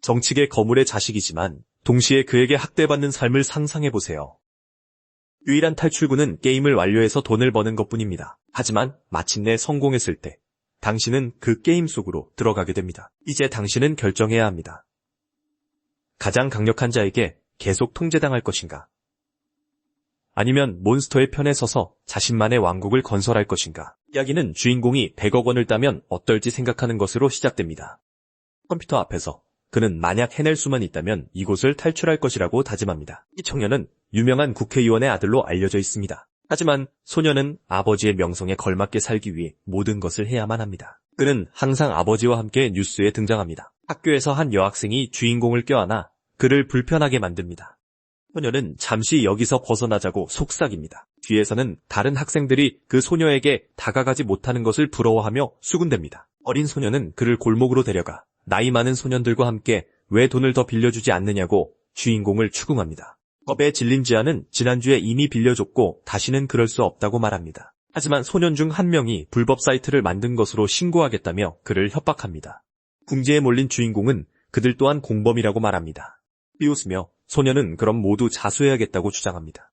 정치계 거물의 자식이지만 동시에 그에게 학대받는 삶을 상상해보세요. 유일한 탈출구는 게임을 완료해서 돈을 버는 것뿐입니다. 하지만 마침내 성공했을 때 당신은 그 게임 속으로 들어가게 됩니다. 이제 당신은 결정해야 합니다. 가장 강력한 자에게 계속 통제당할 것인가? 아니면 몬스터의 편에 서서 자신만의 왕국을 건설할 것인가? 이야기는 주인공이 100억 원을 따면 어떨지 생각하는 것으로 시작됩니다. 컴퓨터 앞에서 그는 만약 해낼 수만 있다면 이곳을 탈출할 것이라고 다짐합니다. 이 청년은 유명한 국회의원의 아들로 알려져 있습니다. 하지만 소년은 아버지의 명성에 걸맞게 살기 위해 모든 것을 해야만 합니다. 그는 항상 아버지와 함께 뉴스에 등장합니다. 학교에서 한 여학생이 주인공을 껴안아 그를 불편하게 만듭니다. 소녀는 잠시 여기서 벗어나자고 속삭입니다. 뒤에서는 다른 학생들이 그 소녀에게 다가가지 못하는 것을 부러워하며 수군댑니다. 어린 소녀는 그를 골목으로 데려가 나이 많은 소년들과 함께 왜 돈을 더 빌려주지 않느냐고 주인공을 추궁합니다. 겁에 질린 지아는 지난주에 이미 빌려줬고 다시는 그럴 수 없다고 말합니다. 하지만 소년 중 한 명이 불법 사이트를 만든 것으로 신고하겠다며 그를 협박합니다. 궁지에 몰린 주인공은 그들 또한 공범이라고 말합니다. 비웃으며 소년은 그럼 모두 자수해야겠다고 주장합니다.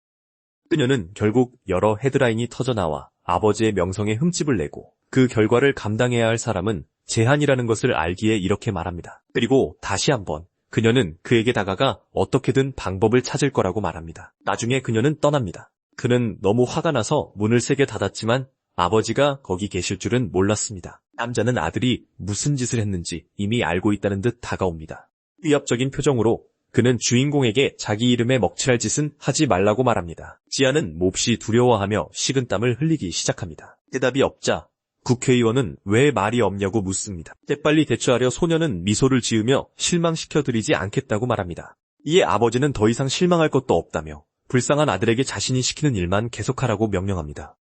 그녀는 결국 여러 헤드라인이 터져나와 아버지의 명성에 흠집을 내고 그 결과를 감당해야 할 사람은 재한이라는 것을 알기에 이렇게 말합니다. 그리고 다시 한번 그녀는 그에게 다가가 어떻게든 방법을 찾을 거라고 말합니다. 나중에 그녀는 떠납니다. 그는 너무 화가 나서 문을 세게 닫았지만 아버지가 거기 계실 줄은 몰랐습니다. 남자는 아들이 무슨 짓을 했는지 이미 알고 있다는 듯 다가옵니다. 위압적인 표정으로 그는 주인공에게 자기 이름에 먹칠할 짓은 하지 말라고 말합니다. 지아는 몹시 두려워하며 식은땀을 흘리기 시작합니다. 대답이 없자 국회의원은 왜 말이 없냐고 묻습니다. 재빨리 대처하려 소녀는 미소를 지으며 실망시켜드리지 않겠다고 말합니다. 이에 아버지는 더 이상 실망할 것도 없다며 불쌍한 아들에게 자신이 시키는 일만 계속하라고 명령합니다.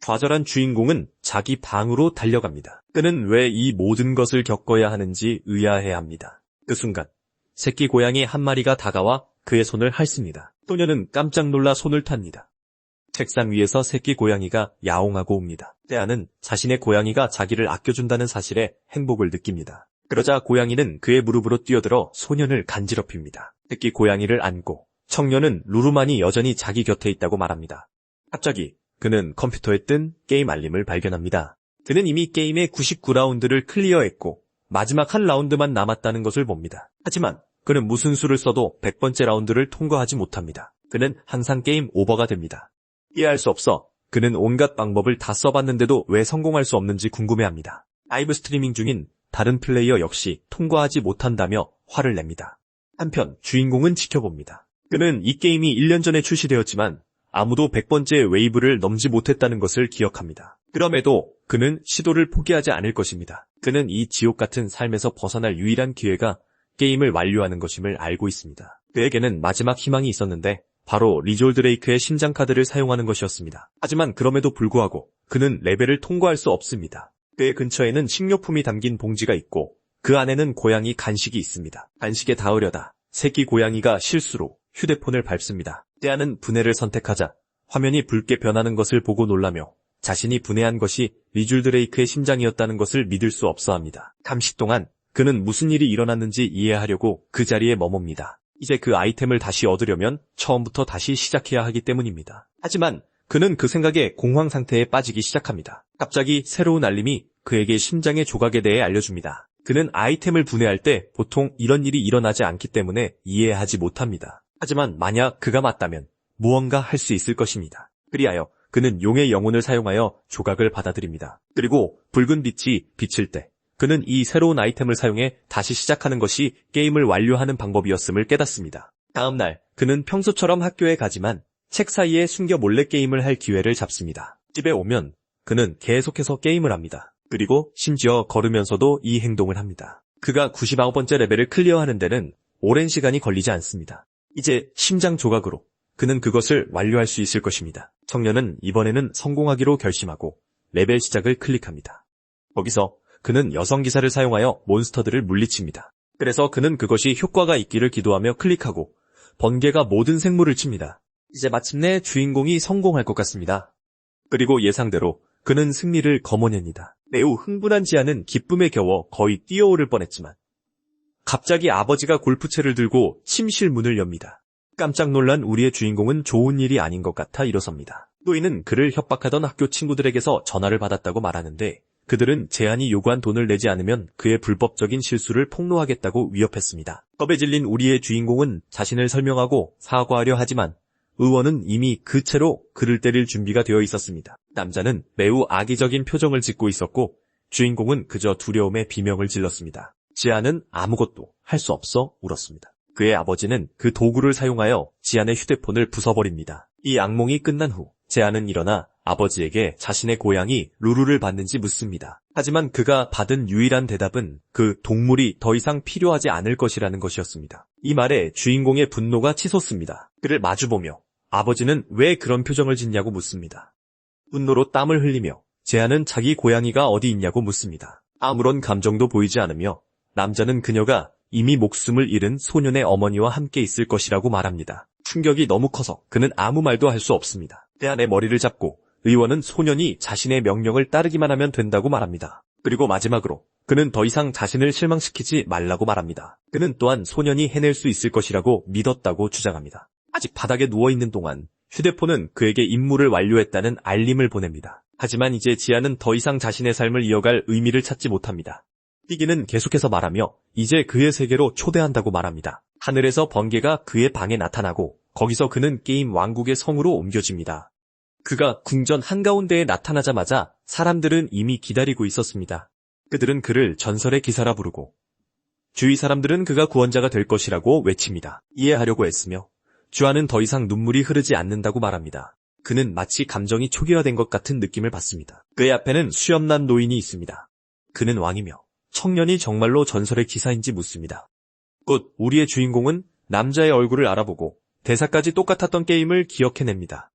좌절한 주인공은 자기 방으로 달려갑니다. 그는 왜 이 모든 것을 겪어야 하는지 의아해합니다. 그 순간 새끼 고양이 한 마리가 다가와 그의 손을 핥습니다. 소녀는 깜짝 놀라 손을 탑니다. 책상 위에서 새끼 고양이가 야옹하고 옵니다. 때아는 자신의 고양이가 자기를 아껴준다는 사실에 행복을 느낍니다. 그러자 고양이는 그의 무릎으로 뛰어들어 소년을 간지럽힙니다. 새끼 고양이를 안고 청년은 루루만이 여전히 자기 곁에 있다고 말합니다. 갑자기 그는 컴퓨터에 뜬 게임 알림을 발견합니다. 그는 이미 게임의 99라운드를 클리어했고 마지막 한 라운드만 남았다는 것을 봅니다. 하지만 그는 무슨 수를 써도 100번째 라운드를 통과하지 못합니다. 그는 항상 게임 오버가 됩니다. 이해할 수 없어 그는 온갖 방법을 다 써봤는데도 왜 성공할 수 없는지 궁금해합니다. 라이브 스트리밍 중인 다른 플레이어 역시 통과하지 못한다며 화를 냅니다. 한편 주인공은 지켜봅니다. 그는 이 게임이 1년 전에 출시되었지만 아무도 100번째 웨이브를 넘지 못했다는 것을 기억합니다. 그럼에도 그는 시도를 포기하지 않을 것입니다. 그는 이 지옥 같은 삶에서 벗어날 유일한 기회가 게임을 완료하는 것임을 알고 있습니다. 그에게는 마지막 희망이 있었는데 바로 리졸 드레이크의 심장 카드를 사용하는 것이었습니다. 하지만 그럼에도 불구하고 그는 레벨을 통과할 수 없습니다. 그의 근처에는 식료품이 담긴 봉지가 있고 그 안에는 고양이 간식이 있습니다. 간식에 닿으려다 새끼 고양이가 실수로 휴대폰을 밟습니다. 때아는 분해를 선택하자 화면이 붉게 변하는 것을 보고 놀라며 자신이 분해한 것이 리졸 드레이크의 심장이었다는 것을 믿을 수 없어합니다. 잠시 동안 그는 무슨 일이 일어났는지 이해하려고 그 자리에 머뭅니다. 이제 그 아이템을 다시 얻으려면 처음부터 다시 시작해야 하기 때문입니다. 하지만 그는 그 생각에 공황 상태에 빠지기 시작합니다. 갑자기 새로운 알림이 그에게 심장의 조각에 대해 알려줍니다. 그는 아이템을 분해할 때 보통 이런 일이 일어나지 않기 때문에 이해하지 못합니다. 하지만 만약 그가 맞다면 무언가 할 수 있을 것입니다. 그리하여 그는 용의 영혼을 사용하여 조각을 받아들입니다. 그리고 붉은 빛이 비칠 때 그는 이 새로운 아이템을 사용해 다시 시작하는 것이 게임을 완료하는 방법이었음을 깨닫습니다. 다음 날 그는 평소처럼 학교에 가지만 책 사이에 숨겨 몰래 게임을 할 기회를 잡습니다. 집에 오면 그는 계속해서 게임을 합니다. 그리고 심지어 걸으면서도 이 행동을 합니다. 그가 99번째 레벨을 클리어하는 데는 오랜 시간이 걸리지 않습니다. 이제 심장 조각으로 그는 그것을 완료할 수 있을 것입니다. 청년은 이번에는 성공하기로 결심하고 레벨 시작을 클릭합니다. 거기서 그는 여성 기사를 사용하여 몬스터들을 물리칩니다. 그래서 그는 그것이 효과가 있기를 기도하며 클릭하고 번개가 모든 생물을 칩니다. 이제 마침내 주인공이 성공할 것 같습니다. 그리고 예상대로 그는 승리를 거머�냅니다. 매우 흥분한 지아는 기쁨에 겨워 거의 뛰어오를 뻔했지만 갑자기 아버지가 골프채를 들고 침실 문을 엽니다. 깜짝 놀란 우리의 주인공은 좋은 일이 아닌 것 같아 일어섭니다. 노인은 그를 협박하던 학교 친구들에게서 전화를 받았다고 말하는데 그들은 제안이 요구한 돈을 내지 않으면 그의 불법적인 실수를 폭로하겠다고 위협했습니다. 겁에 질린 우리의 주인공은 자신을 설명하고 사과하려 하지만 의원은 이미 그 채로 그를 때릴 준비가 되어 있었습니다. 남자는 매우 악의적인 표정을 짓고 있었고 주인공은 그저 두려움에 비명을 질렀습니다. 지안은 아무것도 할 수 없어 울었습니다. 그의 아버지는 그 도구를 사용하여 지안의 휴대폰을 부숴버립니다. 이 악몽이 끝난 후 지안은 일어나 아버지에게 자신의 고양이 루루를 봤는지 묻습니다. 하지만 그가 받은 유일한 대답은 그 동물이 더 이상 필요하지 않을 것이라는 것이었습니다. 이 말에 주인공의 분노가 치솟습니다. 그를 마주보며 아버지는 왜 그런 표정을 짓냐고 묻습니다. 분노로 땀을 흘리며 제안은 자기 고양이가 어디 있냐고 묻습니다. 아무런 감정도 보이지 않으며 남자는 그녀가 이미 목숨을 잃은 소년의 어머니와 함께 있을 것이라고 말합니다. 충격이 너무 커서 그는 아무 말도 할 수 없습니다. 제안의 머리를 잡고 의원은 소년이 자신의 명령을 따르기만 하면 된다고 말합니다. 그리고 마지막으로 그는 더 이상 자신을 실망시키지 말라고 말합니다. 그는 또한 소년이 해낼 수 있을 것이라고 믿었다고 주장합니다. 아직 바닥에 누워있는 동안 휴대폰은 그에게 임무를 완료했다는 알림을 보냅니다. 하지만 이제 지아는 더 이상 자신의 삶을 이어갈 의미를 찾지 못합니다. 삐기는 계속해서 말하며 이제 그의 세계로 초대한다고 말합니다. 하늘에서 번개가 그의 방에 나타나고 거기서 그는 게임 왕국의 성으로 옮겨집니다. 그가 궁전 한가운데에 나타나자마자 사람들은 이미 기다리고 있었습니다. 그들은 그를 전설의 기사라 부르고 주위 사람들은 그가 구원자가 될 것이라고 외칩니다. 이해하려고 했으며 주아는 더 이상 눈물이 흐르지 않는다고 말합니다. 그는 마치 감정이 초기화된 것 같은 느낌을 받습니다. 그의 앞에는 수염난 노인이 있습니다. 그는 왕이며 청년이 정말로 전설의 기사인지 묻습니다. 곧 우리의 주인공은 남자의 얼굴을 알아보고 대사까지 똑같았던 게임을 기억해냅니다.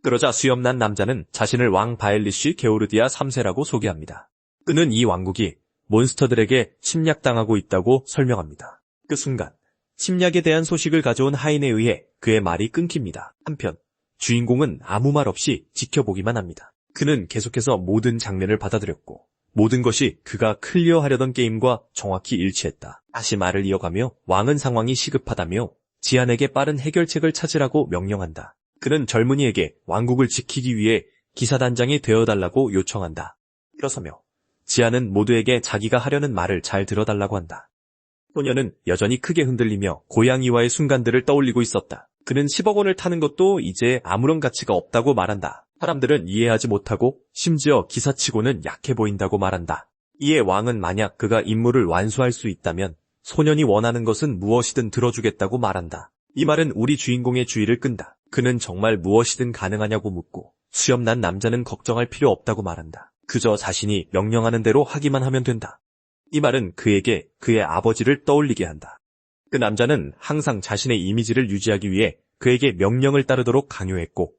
그러자 수염난 남자는 자신을 왕 바엘리쉬 게오르디아 3세라고 소개합니다. 그는 이 왕국이 몬스터들에게 침략당하고 있다고 설명합니다. 그 순간 침략에 대한 소식을 가져온 하인에 의해 그의 말이 끊깁니다. 한편 주인공은 아무 말 없이 지켜보기만 합니다. 그는 계속해서 모든 장면을 받아들였고 모든 것이 그가 클리어하려던 게임과 정확히 일치했다. 다시 말을 이어가며 왕은 상황이 시급하다며 지안에게 빠른 해결책을 찾으라고 명령한다. 그는 젊은이에게 왕국을 지키기 위해 기사단장이 되어달라고 요청한다. 일어서며 지안은 모두에게 자기가 하려는 말을 잘 들어달라고 한다. 소녀는 여전히 크게 흔들리며 고양이와의 순간들을 떠올리고 있었다. 그는 10억 원을 타는 것도 이제 아무런 가치가 없다고 말한다. 사람들은 이해하지 못하고 심지어 기사치고는 약해 보인다고 말한다. 이에 왕은 만약 그가 임무를 완수할 수 있다면 소년이 원하는 것은 무엇이든 들어주겠다고 말한다. 이 말은 우리 주인공의 주의를 끈다. 그는 정말 무엇이든 가능하냐고 묻고 수염난 남자는 걱정할 필요 없다고 말한다. 그저 자신이 명령하는 대로 하기만 하면 된다. 이 말은 그에게 그의 아버지를 떠올리게 한다. 그 남자는 항상 자신의 이미지를 유지하기 위해 그에게 명령을 따르도록 강요했고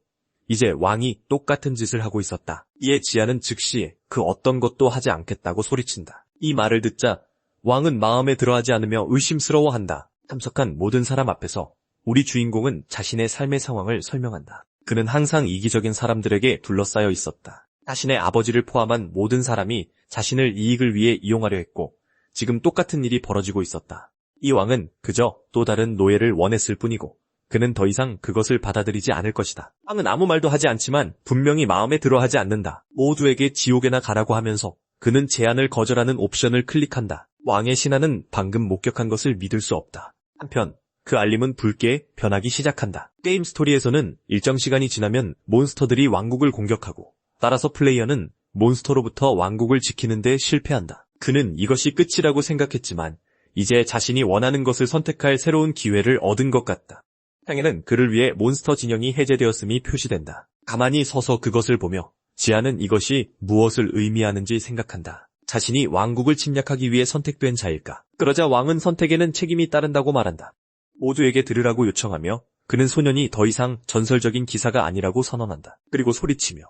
이제 왕이 똑같은 짓을 하고 있었다. 이에 지아는 즉시 그 어떤 것도 하지 않겠다고 소리친다. 이 말을 듣자 왕은 마음에 들어하지 않으며 의심스러워한다. 참석한 모든 사람 앞에서 우리 주인공은 자신의 삶의 상황을 설명한다. 그는 항상 이기적인 사람들에게 둘러싸여 있었다. 자신의 아버지를 포함한 모든 사람이 자신을 이익을 위해 이용하려 했고 지금 똑같은 일이 벌어지고 있었다. 이 왕은 그저 또 다른 노예를 원했을 뿐이고 그는 더 이상 그것을 받아들이지 않을 것이다. 왕은 아무 말도 하지 않지만 분명히 마음에 들어하지 않는다. 모두에게 지옥에나 가라고 하면서 그는 제안을 거절하는 옵션을 클릭한다. 왕의 신하는 방금 목격한 것을 믿을 수 없다. 한편 그 알림은 붉게 변하기 시작한다. 게임 스토리에서는 일정 시간이 지나면 몬스터들이 왕국을 공격하고 따라서 플레이어는 몬스터로부터 왕국을 지키는 데 실패한다. 그는 이것이 끝이라고 생각했지만 이제 자신이 원하는 것을 선택할 새로운 기회를 얻은 것 같다. 상에는 그를 위해 몬스터 진영이 해제되었음이 표시된다. 가만히 서서 그것을 보며 지아는 이것이 무엇을 의미하는지 생각한다. 자신이 왕국을 침략하기 위해 선택된 자일까? 그러자 왕은 선택에는 책임이 따른다고 말한다. 모두에게 들으라고 요청하며 그는 소년이 더 이상 전설적인 기사가 아니라고 선언한다. 그리고 소리치며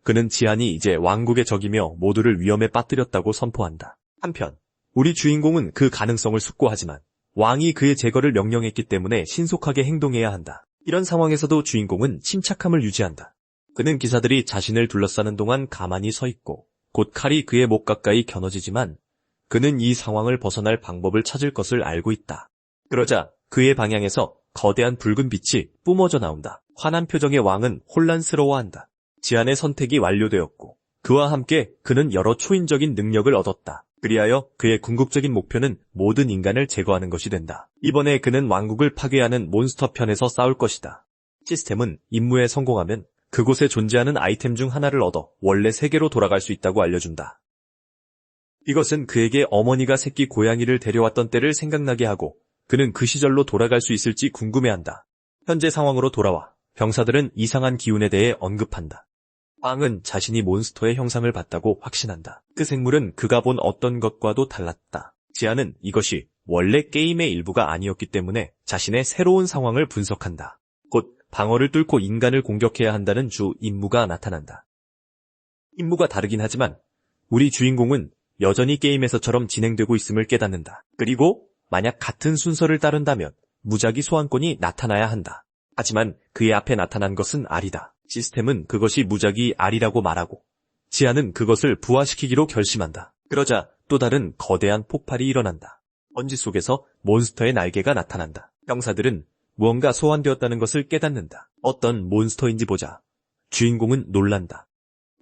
그는 지안이 이제 왕국의 적이며 모두를 위험에 빠뜨렸다고 선포한다. 한편 우리 주인공은 그 가능성을 숙고하지만 왕이 그의 제거를 명령했기 때문에 신속하게 행동해야 한다. 이런 상황에서도 주인공은 침착함을 유지한다. 그는 기사들이 자신을 둘러싸는 동안 가만히 서 있고 곧 칼이 그의 목 가까이 겨눠지지만 그는 이 상황을 벗어날 방법을 찾을 것을 알고 있다. 그러자 그의 방향에서 거대한 붉은 빛이 뿜어져 나온다. 환한 표정의 왕은 혼란스러워한다. 지안의 선택이 완료되었고 그와 함께 그는 여러 초인적인 능력을 얻었다. 그리하여 그의 궁극적인 목표는 모든 인간을 제거하는 것이 된다. 이번에 그는 왕국을 파괴하는 몬스터 편에서 싸울 것이다. 시스템은 임무에 성공하면 그곳에 존재하는 아이템 중 하나를 얻어 원래 세계로 돌아갈 수 있다고 알려준다. 이것은 그에게 어머니가 새끼 고양이를 데려왔던 때를 생각나게 하고 그는 그 시절로 돌아갈 수 있을지 궁금해한다. 현재 상황으로 돌아와 병사들은 이상한 기운에 대해 언급한다. 왕은 자신이 몬스터의 형상을 봤다고 확신한다. 그 생물은 그가 본 어떤 것과도 달랐다. 지안은 이것이 원래 게임의 일부가 아니었기 때문에 자신의 새로운 상황을 분석한다. 곧 방어를 뚫고 인간을 공격해야 한다는 주 임무가 나타난다. 임무가 다르긴 하지만 우리 주인공은 여전히 게임에서처럼 진행되고 있음을 깨닫는다. 그리고 만약 같은 순서를 따른다면 무작위 소환권이 나타나야 한다. 하지만 그의 앞에 나타난 것은 알이다. 시스템은 그것이 무작위 알이라고 말하고 지안은 그것을 부화시키기로 결심한다. 그러자 또 다른 거대한 폭발이 일어난다. 먼지 속에서 몬스터의 날개가 나타난다. 병사들은 무언가 소환되었다는 것을 깨닫는다. 어떤 몬스터인지 보자. 주인공은 놀란다.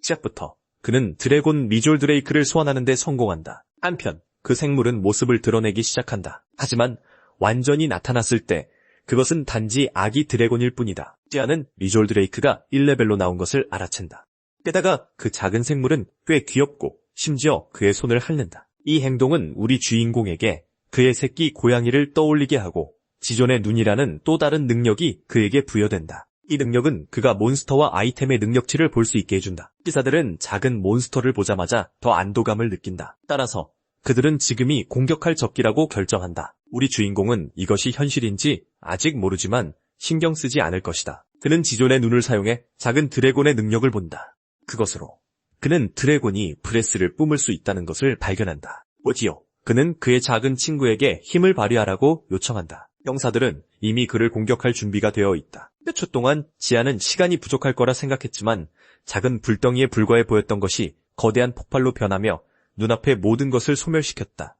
시작부터 그는 드래곤 미졸 드레이크를 소환하는 데 성공한다. 한편 그 생물은 모습을 드러내기 시작한다. 하지만 완전히 나타났을 때 그것은 단지 아기 드래곤일 뿐이다. 지안은 미졸 드레이크가 1레벨로 나온 것을 알아챈다. 게다가 그 작은 생물은 꽤 귀엽고 심지어 그의 손을 핥는다. 이 행동은 우리 주인공에게 그의 새끼 고양이를 떠올리게 하고 지존의 눈이라는 또 다른 능력이 그에게 부여된다. 이 능력은 그가 몬스터와 아이템의 능력치를 볼 수 있게 해준다. 기사들은 작은 몬스터를 보자마자 더 안도감을 느낀다. 따라서 그들은 지금이 공격할 적기라고 결정한다. 우리 주인공은 이것이 현실인지 아직 모르지만 신경 쓰지 않을 것이다. 그는 지존의 눈을 사용해 작은 드래곤의 능력을 본다. 그것으로 그는 드래곤이 브레스를 뿜을 수 있다는 것을 발견한다. 오지요. 그는 그의 작은 친구에게 힘을 발휘하라고 요청한다. 병사들은 이미 그를 공격할 준비가 되어 있다. 몇 초 동안 지안은 시간이 부족할 거라 생각했지만 작은 불덩이에 불과해 보였던 것이 거대한 폭발로 변하며 눈앞의 모든 것을 소멸시켰다.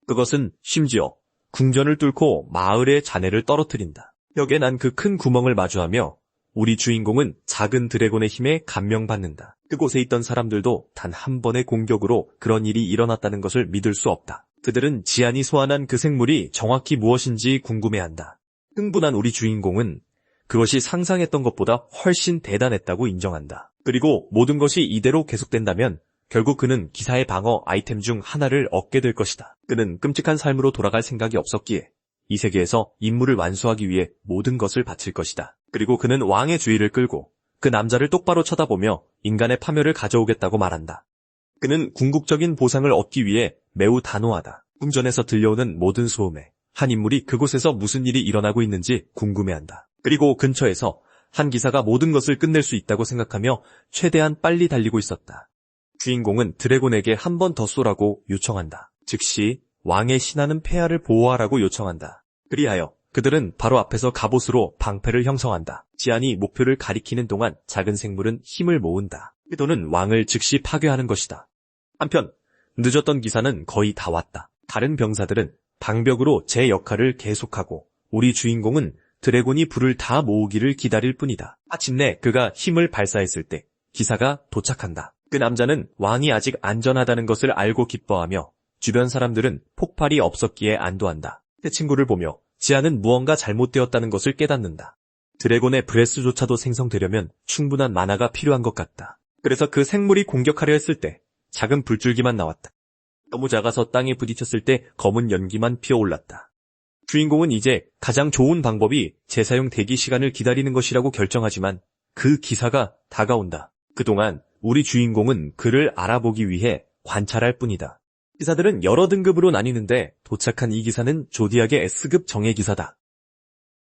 그것은 심지어 궁전을 뚫고 마을의 잔해를 떨어뜨린다. 벽에 난 그 큰 구멍을 마주하며 우리 주인공은 작은 드래곤의 힘에 감명받는다. 그곳에 있던 사람들도 단 한 번의 공격으로 그런 일이 일어났다는 것을 믿을 수 없다. 그들은 지안이 소환한 그 생물이 정확히 무엇인지 궁금해한다. 흥분한 우리 주인공은 그것이 상상했던 것보다 훨씬 대단했다고 인정한다. 그리고 모든 것이 이대로 계속된다면 결국 그는 기사의 방어 아이템 중 하나를 얻게 될 것이다. 그는 끔찍한 삶으로 돌아갈 생각이 없었기에 이 세계에서 임무를 완수하기 위해 모든 것을 바칠 것이다. 그리고 그는 왕의 주의를 끌고 그 남자를 똑바로 쳐다보며 인간의 파멸을 가져오겠다고 말한다. 그는 궁극적인 보상을 얻기 위해 매우 단호하다. 궁전에서 들려오는 모든 소음에 한 인물이 그곳에서 무슨 일이 일어나고 있는지 궁금해한다. 그리고 근처에서 한 기사가 모든 것을 끝낼 수 있다고 생각하며 최대한 빨리 달리고 있었다. 주인공은 드래곤에게 한 번 더 쏘라고 요청한다. 즉시 왕의 신하는 폐하를 보호하라고 요청한다. 그리하여 그들은 바로 앞에서 갑옷으로 방패를 형성한다. 지안이 목표를 가리키는 동안 작은 생물은 힘을 모은다. 의도는 왕을 즉시 파괴하는 것이다. 한편 늦었던 기사는 거의 다 왔다. 다른 병사들은 방벽으로 제 역할을 계속하고 우리 주인공은 드래곤이 불을 다 모으기를 기다릴 뿐이다. 마침내 그가 힘을 발사했을 때 기사가 도착한다. 그 남자는 왕이 아직 안전하다는 것을 알고 기뻐하며 주변 사람들은 폭발이 없었기에 안도한다. 새 친구를 보며 지안은 무언가 잘못되었다는 것을 깨닫는다. 드래곤의 브레스조차도 생성되려면 충분한 마나가 필요한 것 같다. 그래서 그 생물이 공격하려 했을 때 작은 불줄기만 나왔다. 너무 작아서 땅에 부딪혔을 때 검은 연기만 피어올랐다. 주인공은 이제 가장 좋은 방법이 재사용 대기 시간을 기다리는 것이라고 결정하지만 그 기사가 다가온다. 그동안 우리 주인공은 그를 알아보기 위해 관찰할 뿐이다. 기사들은 여러 등급으로 나뉘는데 도착한 이 기사는 조디악의 S급 정예기사다.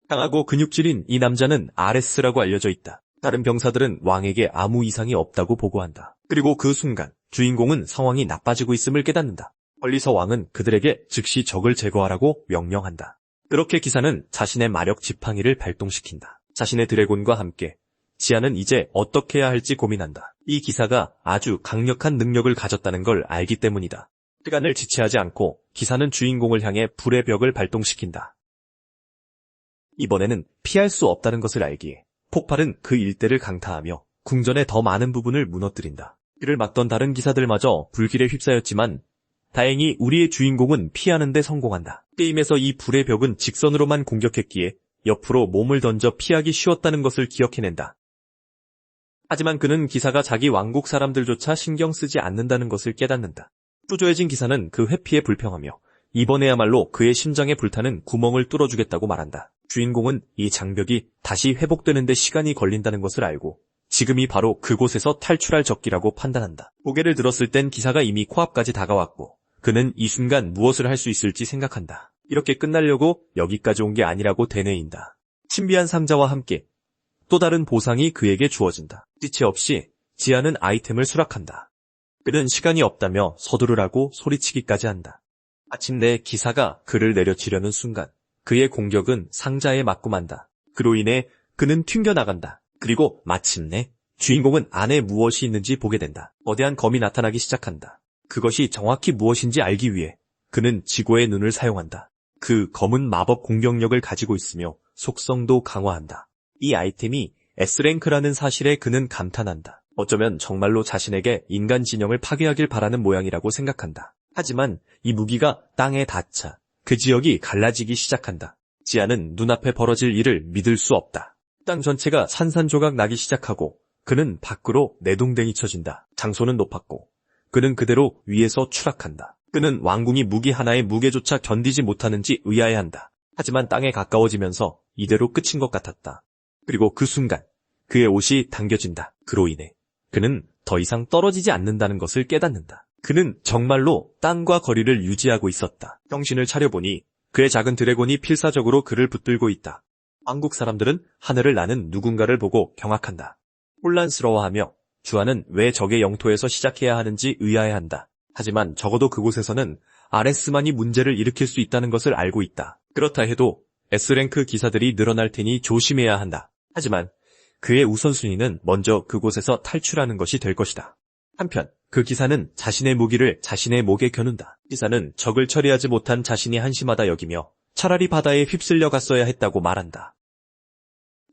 강하고 근육질인 이 남자는 RS라고 알려져 있다. 다른 병사들은 왕에게 아무 이상이 없다고 보고한다. 그리고 그 순간 주인공은 상황이 나빠지고 있음을 깨닫는다. 멀리서 왕은 그들에게 즉시 적을 제거하라고 명령한다. 그렇게 기사는 자신의 마력 지팡이를 발동시킨다. 자신의 드래곤과 함께 지안은 이제 어떻게 해야 할지 고민한다. 이 기사가 아주 강력한 능력을 가졌다는 걸 알기 때문이다. 시간을 지체하지 않고 기사는 주인공을 향해 불의 벽을 발동시킨다. 이번에는 피할 수 없다는 것을 알기에 폭발은 그 일대를 강타하며 궁전의 더 많은 부분을 무너뜨린다. 이를 막던 다른 기사들마저 불길에 휩싸였지만 다행히 우리의 주인공은 피하는 데 성공한다. 게임에서 이 불의 벽은 직선으로만 공격했기에 옆으로 몸을 던져 피하기 쉬웠다는 것을 기억해낸다. 하지만 그는 기사가 자기 왕국 사람들조차 신경 쓰지 않는다는 것을 깨닫는다. 초조해진 기사는 그 회피에 불평하며 이번에야말로 그의 심장에 불타는 구멍을 뚫어주겠다고 말한다. 주인공은 이 장벽이 다시 회복되는 데 시간이 걸린다는 것을 알고 지금이 바로 그곳에서 탈출할 적기라고 판단한다. 고개를 들었을 땐 기사가 이미 코앞까지 다가왔고 그는 이 순간 무엇을 할 수 있을지 생각한다. 이렇게 끝나려고 여기까지 온 게 아니라고 되뇌인다. 신비한 상자와 함께 또 다른 보상이 그에게 주어진다. 지체 없이 지아는 아이템을 수락한다. 그는 시간이 없다며 서두르라고 소리치기까지 한다. 마침내 기사가 그를 내려치려는 순간 그의 공격은 상자에 맞고 만다. 그로 인해 그는 튕겨나간다. 그리고 마침내 주인공은 안에 무엇이 있는지 보게 된다. 거대한 검이 나타나기 시작한다. 그것이 정확히 무엇인지 알기 위해 그는 지고의 눈을 사용한다. 그 검은 마법 공격력을 가지고 있으며 속성도 강화한다. 이 아이템이 S랭크라는 사실에 그는 감탄한다. 어쩌면 정말로 자신에게 인간 진영을 파괴하길 바라는 모양이라고 생각한다. 하지만 이 무기가 땅에 닿자 그 지역이 갈라지기 시작한다. 지아는 눈앞에 벌어질 일을 믿을 수 없다. 땅 전체가 산산조각 나기 시작하고 그는 밖으로 내동댕이 쳐진다. 장소는 높았고 그는 그대로 위에서 추락한다. 그는 왕궁이 무기 하나의 무게조차 견디지 못하는지 의아해한다. 하지만 땅에 가까워지면서 이대로 끝인 것 같았다. 그리고 그 순간 그의 옷이 당겨진다. 그로 인해 그는 더 이상 떨어지지 않는다는 것을 깨닫는다. 그는 정말로 땅과 거리를 유지하고 있었다. 정신을 차려보니 그의 작은 드래곤이 필사적으로 그를 붙들고 있다. 왕국 사람들은 하늘을 나는 누군가를 보고 경악한다. 혼란스러워하며 주아는 왜 적의 영토에서 시작해야 하는지 의아해한다. 하지만 적어도 그곳에서는 아레스만이 문제를 일으킬 수 있다는 것을 알고 있다. 그렇다 해도 S랭크 기사들이 늘어날 테니 조심해야 한다. 하지만 그의 우선순위는 먼저 그곳에서 탈출하는 것이 될 것이다. 한편 그 기사는 자신의 무기를 자신의 목에 겨눈다. 기사는 적을 처리하지 못한 자신이 한심하다 여기며 차라리 바다에 휩쓸려 갔어야 했다고 말한다.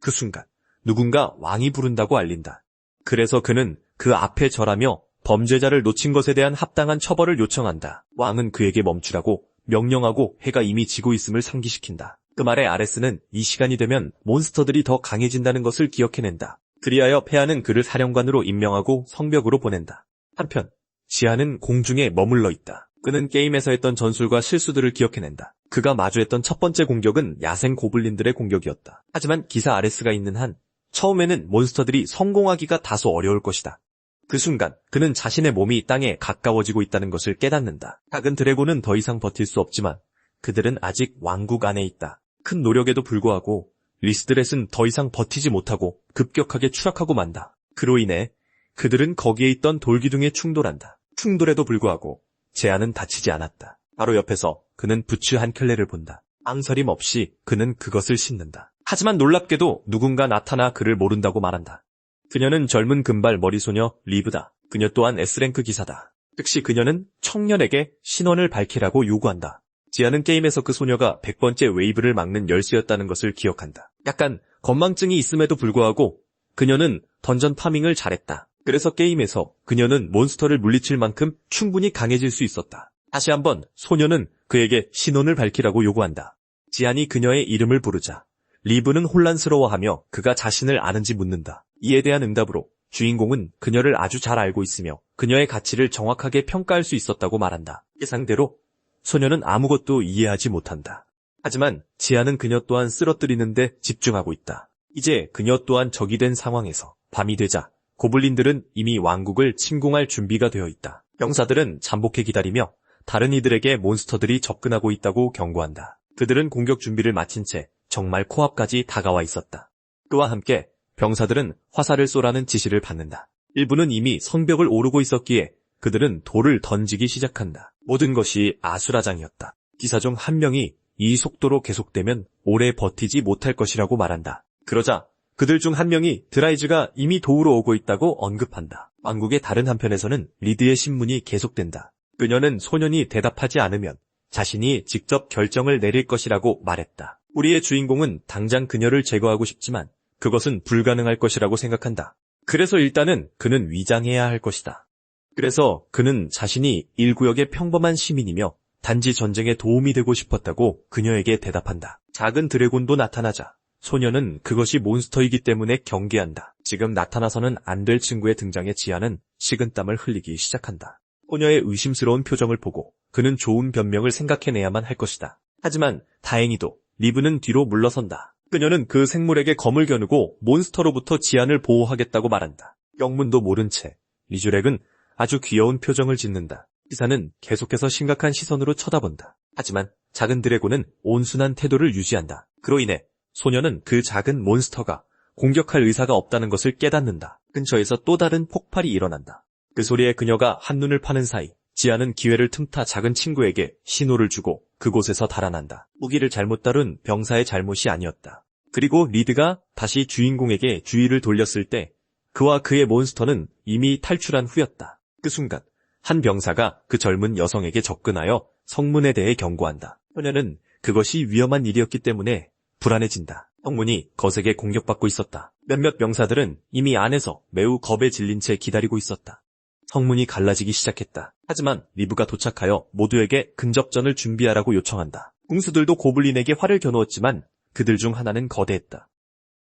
그 순간 누군가 왕이 부른다고 알린다. 그래서 그는 그 앞에 절하며 범죄자를 놓친 것에 대한 합당한 처벌을 요청한다. 왕은 그에게 멈추라고 명령하고 해가 이미 지고 있음을 상기시킨다. 그 말에 아레스는 이 시간이 되면 몬스터들이 더 강해진다는 것을 기억해낸다. 그리하여 페아는 그를 사령관으로 임명하고 성벽으로 보낸다. 한편 지아는 공중에 머물러 있다. 그는 게임에서 했던 전술과 실수들을 기억해낸다. 그가 마주했던 첫 번째 공격은 야생 고블린들의 공격이었다. 하지만 기사 아레스가 있는 한 처음에는 몬스터들이 성공하기가 다소 어려울 것이다. 그 순간 그는 자신의 몸이 땅에 가까워지고 있다는 것을 깨닫는다. 작은 드래곤은 더 이상 버틸 수 없지만 그들은 아직 왕국 안에 있다. 큰 노력에도 불구하고 리스드렛은 더 이상 버티지 못하고 급격하게 추락하고 만다. 그로 인해 그들은 거기에 있던 돌기둥에 충돌한다. 충돌에도 불구하고 제아는 다치지 않았다. 바로 옆에서 그는 부츠 한 켤레를 본다. 망설임 없이 그는 그것을 씻는다. 하지만 놀랍게도 누군가 나타나 그를 모른다고 말한다. 그녀는 젊은 금발 머리소녀 리브다. 그녀 또한 S랭크 기사다. 즉시 그녀는 청년에게 신원을 밝히라고 요구한다. 지아는 게임에서 그 소녀가 100번째 웨이브를 막는 열쇠였다는 것을 기억한다. 약간 건망증이 있음에도 불구하고 그녀는 던전 파밍을 잘했다. 그래서 게임에서 그녀는 몬스터를 물리칠 만큼 충분히 강해질 수 있었다. 다시 한번 소녀는 그에게 신원을 밝히라고 요구한다. 지안이 그녀의 이름을 부르자 리브는 혼란스러워하며 그가 자신을 아는지 묻는다. 이에 대한 응답으로 주인공은 그녀를 아주 잘 알고 있으며 그녀의 가치를 정확하게 평가할 수 있었다고 말한다. 예상대로 소녀는 아무것도 이해하지 못한다. 하지만 지아는 그녀 또한 쓰러뜨리는데 집중하고 있다. 이제 그녀 또한 적이 된 상황에서 밤이 되자 고블린들은 이미 왕국을 침공할 준비가 되어 있다. 병사들은 잠복해 기다리며 다른 이들에게 몬스터들이 접근하고 있다고 경고한다. 그들은 공격 준비를 마친 채 정말 코앞까지 다가와 있었다. 그와 함께 병사들은 화살을 쏘라는 지시를 받는다. 일부는 이미 성벽을 오르고 있었기에 그들은 돌을 던지기 시작한다. 모든 것이 아수라장이었다. 기사 중 한 명이 이 속도로 계속되면 오래 버티지 못할 것이라고 말한다. 그러자 그들 중 한 명이 드라이즈가 이미 도우러 오고 있다고 언급한다. 왕국의 다른 한편에서는 리드의 신문이 계속된다. 그녀는 소년이 대답하지 않으면 자신이 직접 결정을 내릴 것이라고 말했다. 우리의 주인공은 당장 그녀를 제거하고 싶지만 그것은 불가능할 것이라고 생각한다. 그래서 일단은 그는 위장해야 할 것이다. 그래서 그는 자신이 1구역의 평범한 시민이며 단지 전쟁에 도움이 되고 싶었다고 그녀에게 대답한다. 작은 드래곤도 나타나자 소녀는 그것이 몬스터이기 때문에 경계한다. 지금 나타나서는 안 될 친구의 등장에 지아는 식은땀을 흘리기 시작한다. 소녀의 의심스러운 표정을 보고 그는 좋은 변명을 생각해내야만 할 것이다. 하지만 다행히도 리브는 뒤로 물러선다. 그녀는 그 생물에게 검을 겨누고 몬스터로부터 지안을 보호하겠다고 말한다. 영문도 모른 채 리쥬렉은 아주 귀여운 표정을 짓는다. 기사는 계속해서 심각한 시선으로 쳐다본다. 하지만 작은 드래곤은 온순한 태도를 유지한다. 그로 인해 소녀는 그 작은 몬스터가 공격할 의사가 없다는 것을 깨닫는다. 근처에서 또 다른 폭발이 일어난다. 그 소리에 그녀가 한눈을 파는 사이 지아는 기회를 틈타 작은 친구에게 신호를 주고 그곳에서 달아난다. 무기를 잘못 다룬 병사의 잘못이 아니었다. 그리고 리드가 다시 주인공에게 주의를 돌렸을 때 그와 그의 몬스터는 이미 탈출한 후였다. 그 순간 한 병사가 그 젊은 여성에게 접근하여 성문에 대해 경고한다. 소녀는 그것이 위험한 일이었기 때문에 불안해진다. 성문이 거세게 공격받고 있었다. 몇몇 병사들은 이미 안에서 매우 겁에 질린 채 기다리고 있었다. 성문이 갈라지기 시작했다. 하지만 리브가 도착하여 모두에게 근접전을 준비하라고 요청한다. 궁수들도 고블린에게 활을 겨누었지만 그들 중 하나는 거대했다.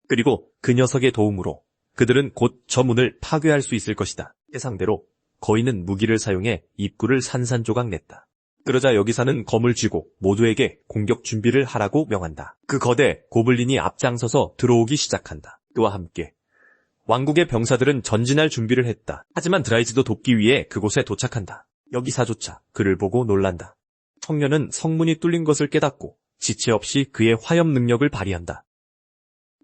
그리고 그 녀석의 도움으로 그들은 곧 저 문을 파괴할 수 있을 것이다. 예상대로 거인은 무기를 사용해 입구를 산산조각 냈다. 그러자 여기사는 검을 쥐고 모두에게 공격 준비를 하라고 명한다. 그 거대 고블린이 앞장서서 들어오기 시작한다. 그와 함께 왕국의 병사들은 전진할 준비를 했다. 하지만 드라이즈도 돕기 위해 그곳에 도착한다. 여기사조차 그를 보고 놀란다. 청년은 성문이 뚫린 것을 깨닫고 지체 없이 그의 화염 능력을 발휘한다.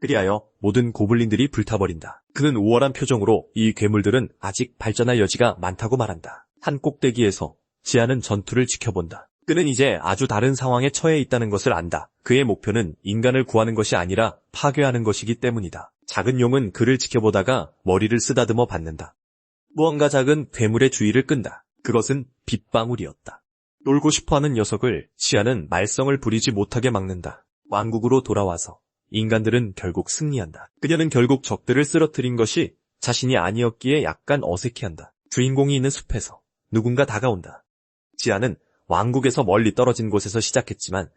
그리하여 모든 고블린들이 불타버린다. 그는 우월한 표정으로 이 괴물들은 아직 발전할 여지가 많다고 말한다. 한 꼭대기에서 지아는 전투를 지켜본다. 그는 이제 아주 다른 상황에 처해 있다는 것을 안다. 그의 목표는 인간을 구하는 것이 아니라 파괴하는 것이기 때문이다. 작은 용은 그를 지켜보다가 머리를 쓰다듬어 받는다. 무언가 작은 괴물의 주의를 끈다. 그것은 빗방울이었다. 놀고 싶어하는 녀석을 지아는 말썽을 부리지 못하게 막는다. 왕국으로 돌아와서 인간들은 결국 승리한다. 그녀는 결국 적들을 쓰러뜨린 것이 자신이 아니었기에 약간 어색해한다. 주인공이 있는 숲에서 누군가 다가온다. 지아는 왕국에서 멀리 떨어진 곳에서 시작했지만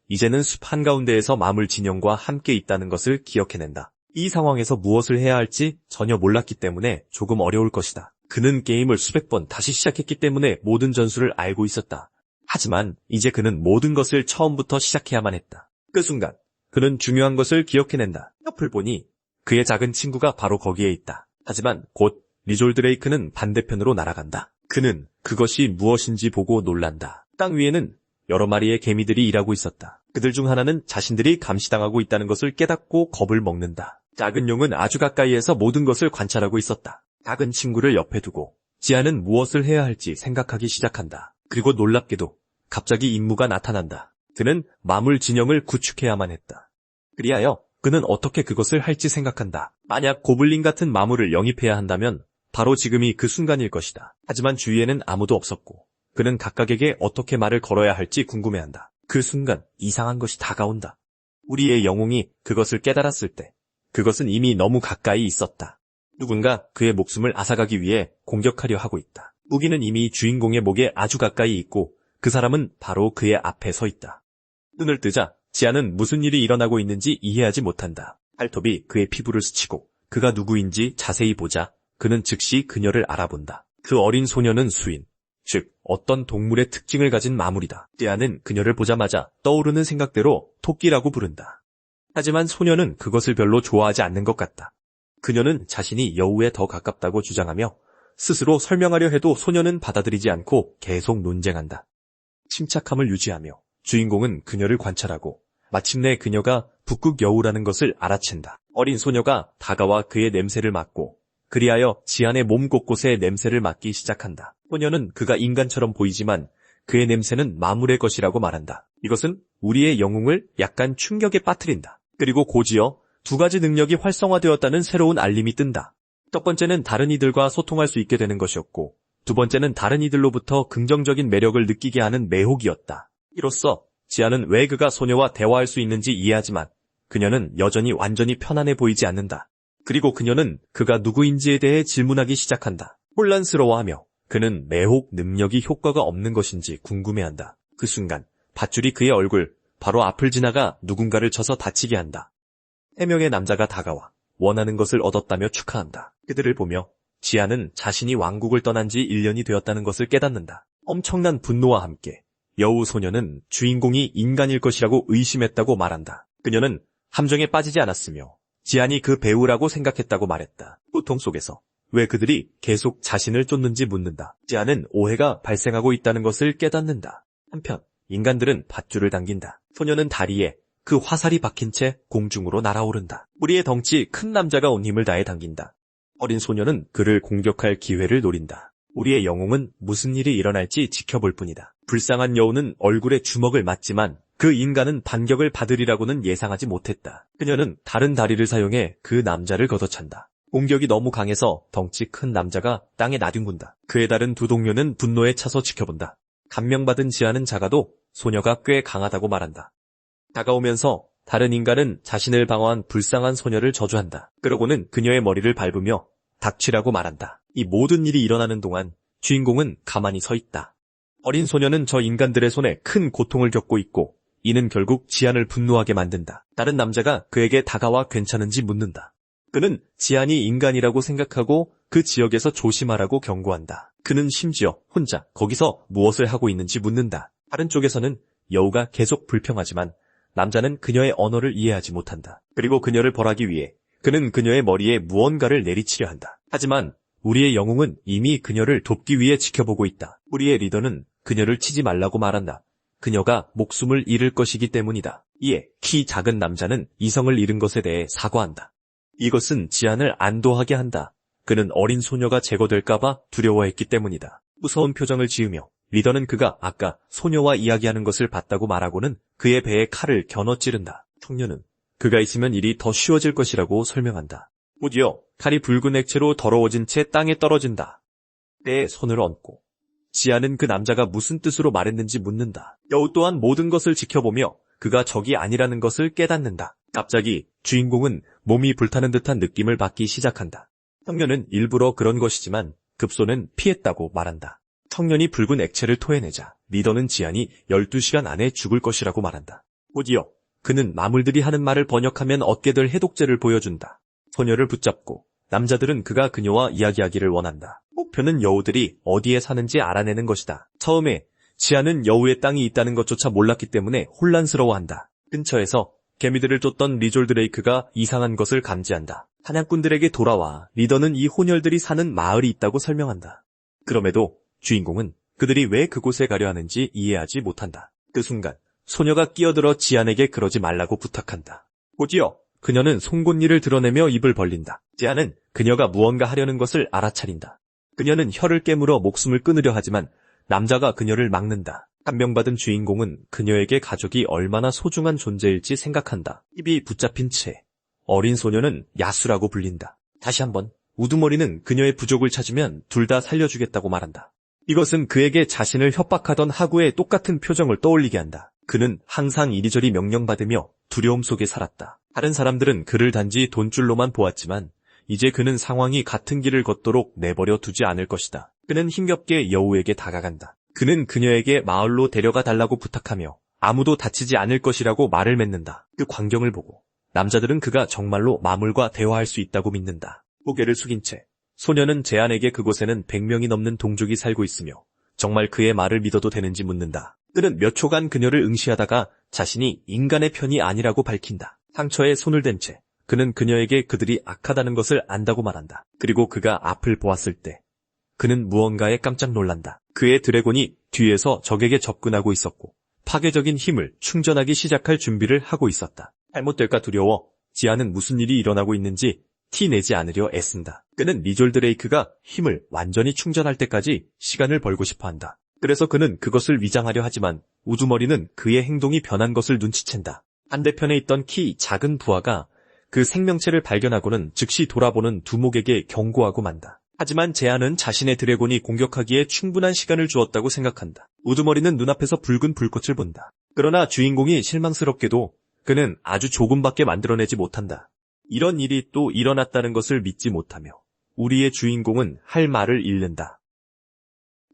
이제는 숲 한가운데에서 마물 진영과 함께 있다는 것을 기억해낸다. 이 상황에서 무엇을 해야 할지 전혀 몰랐기 때문에 조금 어려울 것이다. 그는 게임을 수백 번 다시 시작했기 때문에 모든 전술을 알고 있었다. 하지만 이제 그는 모든 것을 처음부터 시작해야만 했다. 그 순간 그는 중요한 것을 기억해낸다. 옆을 보니 그의 작은 친구가 바로 거기에 있다. 하지만 곧 리졸 드레이크는 반대편으로 날아간다. 그는 그것이 무엇인지 보고 놀란다. 땅 위에는 여러 마리의 개미들이 일하고 있었다. 그들 중 하나는 자신들이 감시당하고 있다는 것을 깨닫고 겁을 먹는다. 작은 용은 아주 가까이에서 모든 것을 관찰하고 있었다. 작은 친구를 옆에 두고 지아는 무엇을 해야 할지 생각하기 시작한다. 그리고 놀랍게도 갑자기 임무가 나타난다. 그는 마물 진영을 구축해야만 했다. 그리하여 그는 어떻게 그것을 할지 생각한다. 만약 고블린 같은 마물을 영입해야 한다면 바로 지금이 그 순간일 것이다. 하지만 주위에는 아무도 없었고 그는 각각에게 어떻게 말을 걸어야 할지 궁금해한다. 그 순간 이상한 것이 다가온다. 우리의 영웅이 그것을 깨달았을 때 그것은 이미 너무 가까이 있었다. 누군가 그의 목숨을 앗아가기 위해 공격하려 하고 있다. 무기는 이미 주인공의 목에 아주 가까이 있고 그 사람은 바로 그의 앞에 서 있다. 눈을 뜨자 지아는 무슨 일이 일어나고 있는지 이해하지 못한다. 발톱이 그의 피부를 스치고 그가 누구인지 자세히 보자 그는 즉시 그녀를 알아본다. 그 어린 소녀는 수인, 즉 어떤 동물의 특징을 가진 마물이다. 지아는 그녀를 보자마자 떠오르는 생각대로 토끼라고 부른다. 하지만 소녀는 그것을 별로 좋아하지 않는 것 같다. 그녀는 자신이 여우에 더 가깝다고 주장하며 스스로 설명하려 해도 소녀는 받아들이지 않고 계속 논쟁한다. 침착함을 유지하며 주인공은 그녀를 관찰하고 마침내 그녀가 북극 여우라는 것을 알아챈다. 어린 소녀가 다가와 그의 냄새를 맡고 그리하여 지안의 몸 곳곳에 냄새를 맡기 시작한다. 소녀는 그가 인간처럼 보이지만 그의 냄새는 마물의 것이라고 말한다. 이것은 우리의 영웅을 약간 충격에 빠뜨린다. 그리고 곧이어 두 가지 능력이 활성화되었다는 새로운 알림이 뜬다. 첫 번째는 다른 이들과 소통할 수 있게 되는 것이었고 두 번째는 다른 이들로부터 긍정적인 매력을 느끼게 하는 매혹이었다. 이로써 지아는 왜 그가 소녀와 대화할 수 있는지 이해하지만 그녀는 여전히 완전히 편안해 보이지 않는다. 그리고 그녀는 그가 누구인지에 대해 질문하기 시작한다. 혼란스러워하며 그는 매혹 능력이 효과가 없는 것인지 궁금해한다. 그 순간 밧줄이 그의 얼굴 바로 앞을 지나가 누군가를 쳐서 다치게 한다. 3명의 남자가 다가와 원하는 것을 얻었다며 축하한다. 그들을 보며 지아는 자신이 왕국을 떠난 지 1년이 되었다는 것을 깨닫는다. 엄청난 분노와 함께 여우 소녀는 주인공이 인간일 것이라고 의심했다고 말한다. 그녀는 함정에 빠지지 않았으며 지안이 그 배우라고 생각했다고 말했다. 고통 속에서 왜 그들이 계속 자신을 쫓는지 묻는다. 지안은 오해가 발생하고 있다는 것을 깨닫는다. 한편 인간들은 밧줄을 당긴다. 소녀는 다리에 그 화살이 박힌 채 공중으로 날아오른다. 무리의 덩치 큰 남자가 온 힘을 다해 당긴다. 어린 소녀는 그를 공격할 기회를 노린다. 우리의 영웅은 무슨 일이 일어날지 지켜볼 뿐이다. 불쌍한 여우는 얼굴에 주먹을 맞지만 그 인간은 반격을 받으리라고는 예상하지 못했다. 그녀는 다른 다리를 사용해 그 남자를 걷어찬다. 공격이 너무 강해서 덩치 큰 남자가 땅에 나뒹군다. 그의 다른 두 동료는 분노에 차서 지켜본다. 감명받은 지아는 작아도 소녀가 꽤 강하다고 말한다. 다가오면서 다른 인간은 자신을 방어한 불쌍한 소녀를 저주한다. 그러고는 그녀의 머리를 밟으며 닥치라고 말한다. 이 모든 일이 일어나는 동안 주인공은 가만히 서 있다. 어린 소녀는 저 인간들의 손에 큰 고통을 겪고 있고 이는 결국 지안을 분노하게 만든다. 다른 남자가 그에게 다가와 괜찮은지 묻는다. 그는 지안이 인간이라고 생각하고 그 지역에서 조심하라고 경고한다. 그는 심지어 혼자 거기서 무엇을 하고 있는지 묻는다. 다른 쪽에서는 여우가 계속 불평하지만 남자는 그녀의 언어를 이해하지 못한다. 그리고 그녀를 벌하기 위해 그는 그녀의 머리에 무언가를 내리치려 한다. 하지만 우리의 영웅은 이미 그녀를 돕기 위해 지켜보고 있다. 우리의 리더는 그녀를 치지 말라고 말한다. 그녀가 목숨을 잃을 것이기 때문이다. 이에 키 작은 남자는 이성을 잃은 것에 대해 사과한다. 이것은 지안을 안도하게 한다. 그는 어린 소녀가 제거될까봐 두려워했기 때문이다. 무서운 표정을 지으며 리더는 그가 아까 소녀와 이야기하는 것을 봤다고 말하고는 그의 배에 칼을 겨눠 찌른다. 청년은 그가 있으면 일이 더 쉬워질 것이라고 설명한다. 곧이어 칼이 붉은 액체로 더러워진 채 땅에 떨어진다. 때에 손을 얹고 지아는 그 남자가 무슨 뜻으로 말했는지 묻는다. 여우 또한 모든 것을 지켜보며 그가 적이 아니라는 것을 깨닫는다. 갑자기 주인공은 몸이 불타는 듯한 느낌을 받기 시작한다. 청년은 일부러 그런 것이지만 급소는 피했다고 말한다. 청년이 붉은 액체를 토해내자 리더는 지안이 12시간 안에 죽을 것이라고 말한다. 곧이어 그는 마물들이 하는 말을 번역하면 얻게 될 해독제를 보여준다. 소녀를 붙잡고 남자들은 그가 그녀와 이야기하기를 원한다. 목표는 여우들이 어디에 사는지 알아내는 것이다. 처음에 지안은 여우의 땅이 있다는 것조차 몰랐기 때문에 혼란스러워한다. 근처에서 개미들을 쫓던 리졸 드레이크가 이상한 것을 감지한다. 사냥꾼들에게 돌아와 리더는 이 혼혈들이 사는 마을이 있다고 설명한다. 그럼에도 주인공은 그들이 왜 그곳에 가려 하는지 이해하지 못한다. 그 순간 소녀가 끼어들어 지안에게 그러지 말라고 부탁한다. 곧이어 그녀는 송곳니를 드러내며 입을 벌린다. 지안은 그녀가 무언가 하려는 것을 알아차린다. 그녀는 혀를 깨물어 목숨을 끊으려 하지만 남자가 그녀를 막는다. 감명받은 주인공은 그녀에게 가족이 얼마나 소중한 존재일지 생각한다. 입이 붙잡힌 채 어린 소녀는 야수라고 불린다. 다시 한번 우두머리는 그녀의 부족을 찾으면 둘 다 살려주겠다고 말한다. 이것은 그에게 자신을 협박하던 하구의 똑같은 표정을 떠올리게 한다. 그는 항상 이리저리 명령받으며 두려움 속에 살았다. 다른 사람들은 그를 단지 돈줄로만 보았지만 이제 그는 상황이 같은 길을 걷도록 내버려 두지 않을 것이다. 그는 힘겹게 여우에게 다가간다. 그는 그녀에게 마을로 데려가 달라고 부탁하며 아무도 다치지 않을 것이라고 말을 맺는다. 그 광경을 보고 남자들은 그가 정말로 마물과 대화할 수 있다고 믿는다. 고개를 숙인 채 소녀는 제안에게 그곳에는 100명이 넘는 동족이 살고 있으며 정말 그의 말을 믿어도 되는지 묻는다. 그는 몇 초간 그녀를 응시하다가 자신이 인간의 편이 아니라고 밝힌다. 상처에 손을 댄 채 그는 그녀에게 그들이 악하다는 것을 안다고 말한다. 그리고 그가 앞을 보았을 때 그는 무언가에 깜짝 놀란다. 그의 드래곤이 뒤에서 적에게 접근하고 있었고 파괴적인 힘을 충전하기 시작할 준비를 하고 있었다. 잘못될까 두려워 지아는 무슨 일이 일어나고 있는지 티내지 않으려 애쓴다. 그는 리졸 드레이크가 힘을 완전히 충전할 때까지 시간을 벌고 싶어한다. 그래서 그는 그것을 위장하려 하지만 우두머리는 그의 행동이 변한 것을 눈치챈다. 반대편에 있던 키 작은 부하가 그 생명체를 발견하고는 즉시 돌아보는 두목에게 경고하고 만다. 하지만 제한은 자신의 드래곤이 공격하기에 충분한 시간을 주었다고 생각한다. 우두머리는 눈앞에서 붉은 불꽃을 본다. 그러나 주인공이 실망스럽게도 그는 아주 조금밖에 만들어내지 못한다. 이런 일이 또 일어났다는 것을 믿지 못하며 우리의 주인공은 할 말을 잃는다.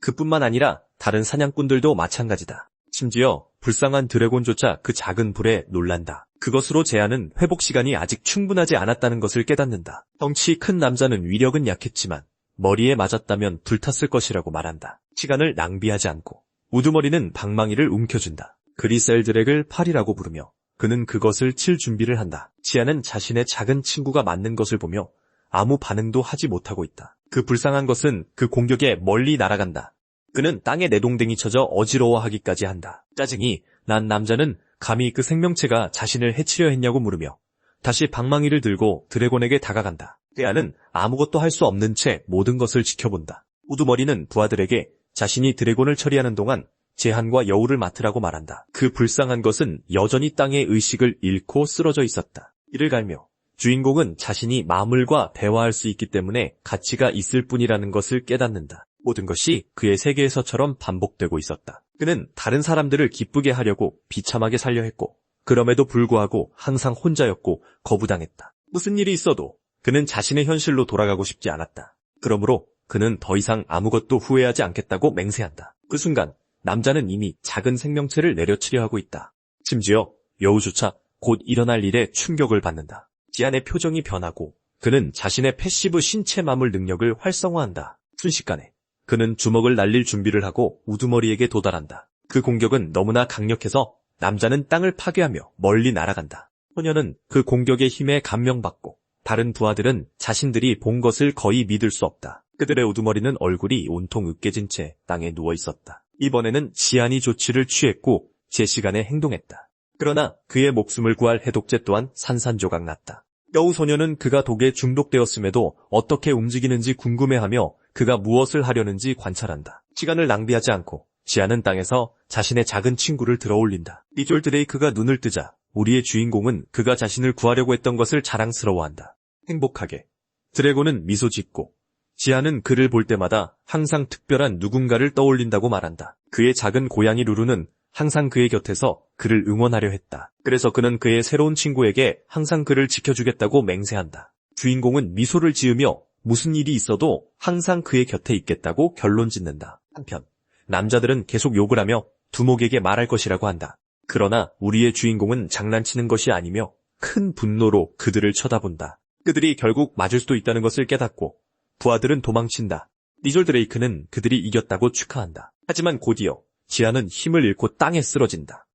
그뿐만 아니라 다른 사냥꾼들도 마찬가지다. 심지어 불쌍한 드래곤조차 그 작은 불에 놀란다. 그것으로 제한은 회복 시간이 아직 충분하지 않았다는 것을 깨닫는다. 덩치 큰 남자는 위력은 약했지만 머리에 맞았다면 불탔을 것이라고 말한다. 시간을 낭비하지 않고 우두머리는 방망이를 움켜준다. 그리셀드렉을 팔이라고 부르며 그는 그것을 칠 준비를 한다. 지아는 자신의 작은 친구가 맞는 것을 보며 아무 반응도 하지 못하고 있다. 그 불쌍한 것은 그 공격에 멀리 날아간다. 그는 땅에 내동댕이 쳐져 어지러워하기까지 한다. 짜증이 난 남자는 감히 그 생명체가 자신을 해치려 했냐고 물으며 다시 방망이를 들고 드래곤에게 다가간다. 제아는 아무것도 할 수 없는 채 모든 것을 지켜본다. 우두머리는 부하들에게 자신이 드래곤을 처리하는 동안 제한과 여우를 맡으라고 말한다. 그 불쌍한 것은 여전히 땅에 의식을 잃고 쓰러져 있었다. 이를 갈며 주인공은 자신이 마물과 대화할 수 있기 때문에 가치가 있을 뿐이라는 것을 깨닫는다. 모든 것이 그의 세계에서처럼 반복되고 있었다. 그는 다른 사람들을 기쁘게 하려고 비참하게 살려 했고 그럼에도 불구하고 항상 혼자였고 거부당했다. 무슨 일이 있어도 그는 자신의 현실로 돌아가고 싶지 않았다. 그러므로 그는 더 이상 아무것도 후회하지 않겠다고 맹세한다. 그 순간 남자는 이미 작은 생명체를 내려치려 하고 있다. 심지어 여우조차 곧 일어날 일에 충격을 받는다. 지안의 표정이 변하고 그는 자신의 패시브 신체 마물 능력을 활성화한다. 순식간에 그는 주먹을 날릴 준비를 하고 우두머리에게 도달한다. 그 공격은 너무나 강력해서 남자는 땅을 파괴하며 멀리 날아간다. 소녀는 그 공격의 힘에 감명받고 다른 부하들은 자신들이 본 것을 거의 믿을 수 없다. 그들의 우두머리는 얼굴이 온통 으깨진 채 땅에 누워 있었다. 이번에는 지안이 조치를 취했고 제 시간에 행동했다. 그러나 그의 목숨을 구할 해독제 또한 산산조각 났다. 여우 소녀는 그가 독에 중독되었음에도 어떻게 움직이는지 궁금해하며 그가 무엇을 하려는지 관찰한다. 시간을 낭비하지 않고 지안은 땅에서 자신의 작은 친구를 들어올린다. 리졸 드레이크가 눈을 뜨자 우리의 주인공은 그가 자신을 구하려고 했던 것을 자랑스러워한다. 행복하게 드래곤은 미소 짓고 지안은 그를 볼 때마다 항상 특별한 누군가를 떠올린다고 말한다. 그의 작은 고양이 루루는 항상 그의 곁에서 그를 응원하려 했다. 그래서 그는 그의 새로운 친구에게 항상 그를 지켜주겠다고 맹세한다. 주인공은 미소를 지으며 무슨 일이 있어도 항상 그의 곁에 있겠다고 결론 짓는다. 한편 남자들은 계속 욕을 하며 두목에게 말할 것이라고 한다. 그러나 우리의 주인공은 장난치는 것이 아니며 큰 분노로 그들을 쳐다본다. 그들이 결국 맞을 수도 있다는 것을 깨닫고 부하들은 도망친다. 리졸 드레이크는 그들이 이겼다고 축하한다. 하지만 곧이어 지아는 힘을 잃고 땅에 쓰러진다.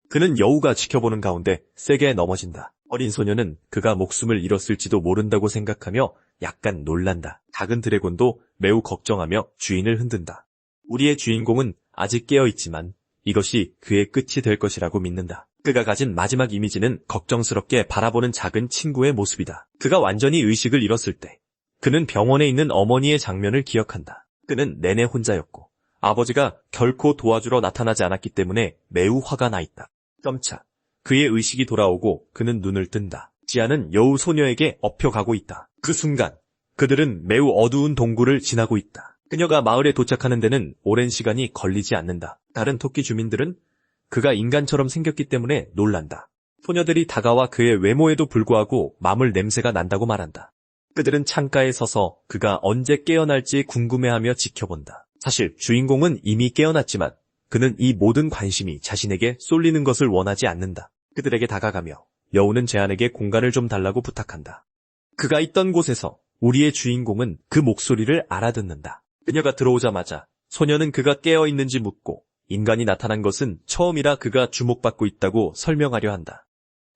그는 여우가 지켜보는 가운데 세게 넘어진다. 어린 소녀는 그가 목숨을 잃었을지도 모른다고 생각하며 약간 놀란다. 작은 드래곤도 매우 걱정하며 주인을 흔든다. 우리의 주인공은 아직 깨어있지만 이것이 그의 끝이 될 것이라고 믿는다. 그가 가진 마지막 이미지는 걱정스럽게 바라보는 작은 친구의 모습이다. 그가 완전히 의식을 잃었을 때 그는 병원에 있는 어머니의 장면을 기억한다. 그는 내내 혼자였고 아버지가 결코 도와주러 나타나지 않았기 때문에 매우 화가 나 있다. 점차 그의 의식이 돌아오고 그는 눈을 뜬다. 지아는 여우 소녀에게 업혀가고 있다. 그 순간 그들은 매우 어두운 동굴을 지나고 있다. 그녀가 마을에 도착하는 데는 오랜 시간이 걸리지 않는다. 다른 토끼 주민들은 그가 인간처럼 생겼기 때문에 놀란다. 소녀들이 다가와 그의 외모에도 불구하고 마물 냄새가 난다고 말한다. 그들은 창가에 서서 그가 언제 깨어날지 궁금해하며 지켜본다. 사실 주인공은 이미 깨어났지만 그는 이 모든 관심이 자신에게 쏠리는 것을 원하지 않는다. 그들에게 다가가며 여우는 제안에게 공간을 좀 달라고 부탁한다. 그가 있던 곳에서 우리의 주인공은 그 목소리를 알아듣는다. 그녀가 들어오자마자 소녀는 그가 깨어있는지 묻고 인간이 나타난 것은 처음이라 그가 주목받고 있다고 설명하려 한다.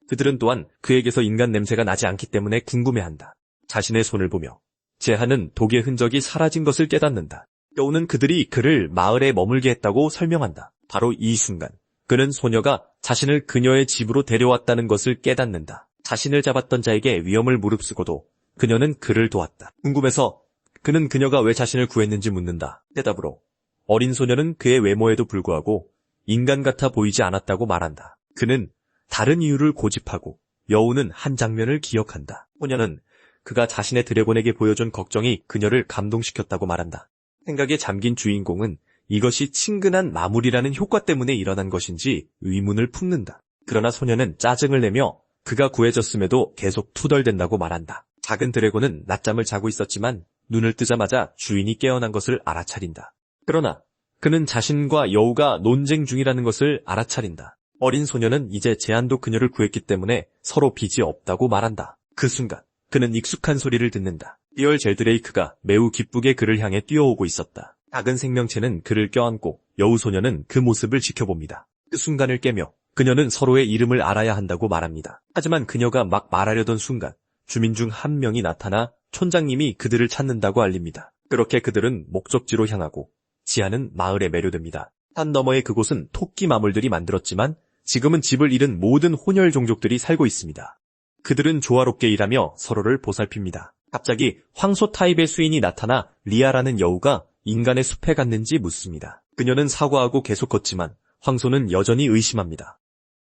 그들은 또한 그에게서 인간 냄새가 나지 않기 때문에 궁금해한다. 자신의 손을 보며 제한은 독의 흔적이 사라진 것을 깨닫는다. 여우는 그들이 그를 마을에 머물게 했다고 설명한다. 바로 이 순간 그는 소녀가 자신을 그녀의 집으로 데려왔다는 것을 깨닫는다. 자신을 잡았던 자에게 위험을 무릅쓰고도 그녀는 그를 도왔다. 궁금해서 그는 그녀가 왜 자신을 구했는지 묻는다. 대답으로 어린 소녀는 그의 외모에도 불구하고 인간 같아 보이지 않았다고 말한다. 그는 다른 이유를 고집하고 여우는 한 장면을 기억한다. 소녀는 그가 자신의 드래곤에게 보여준 걱정이 그녀를 감동시켰다고 말한다. 생각에 잠긴 주인공은 이것이 친근한 마무리라는 효과 때문에 일어난 것인지 의문을 품는다. 그러나 소녀는 짜증을 내며 그가 구해졌음에도 계속 투덜댄다고 말한다. 작은 드래곤은 낮잠을 자고 있었지만 눈을 뜨자마자 주인이 깨어난 것을 알아차린다. 그러나 그는 자신과 여우가 논쟁 중이라는 것을 알아차린다. 어린 소녀는 이제 제안도 그녀를 구했기 때문에 서로 빚이 없다고 말한다. 그 순간 그는 익숙한 소리를 듣는다. 리얼 젤드레이크가 매우 기쁘게 그를 향해 뛰어오고 있었다. 작은 생명체는 그를 껴안고 여우 소녀는 그 모습을 지켜봅니다. 그 순간을 깨며 그녀는 서로의 이름을 알아야 한다고 말합니다. 하지만 그녀가 막 말하려던 순간 주민 중 한 명이 나타나 촌장님이 그들을 찾는다고 알립니다. 그렇게 그들은 목적지로 향하고 지아는 마을에 매료됩니다. 산 너머의 그곳은 토끼 마물들이 만들었지만 지금은 집을 잃은 모든 혼혈 종족들이 살고 있습니다. 그들은 조화롭게 일하며 서로를 보살핍니다. 갑자기 황소 타입의 수인이 나타나 리아라는 여우가 인간의 숲에 갔는지 묻습니다. 그녀는 사과하고 계속 걷지만 황소는 여전히 의심합니다.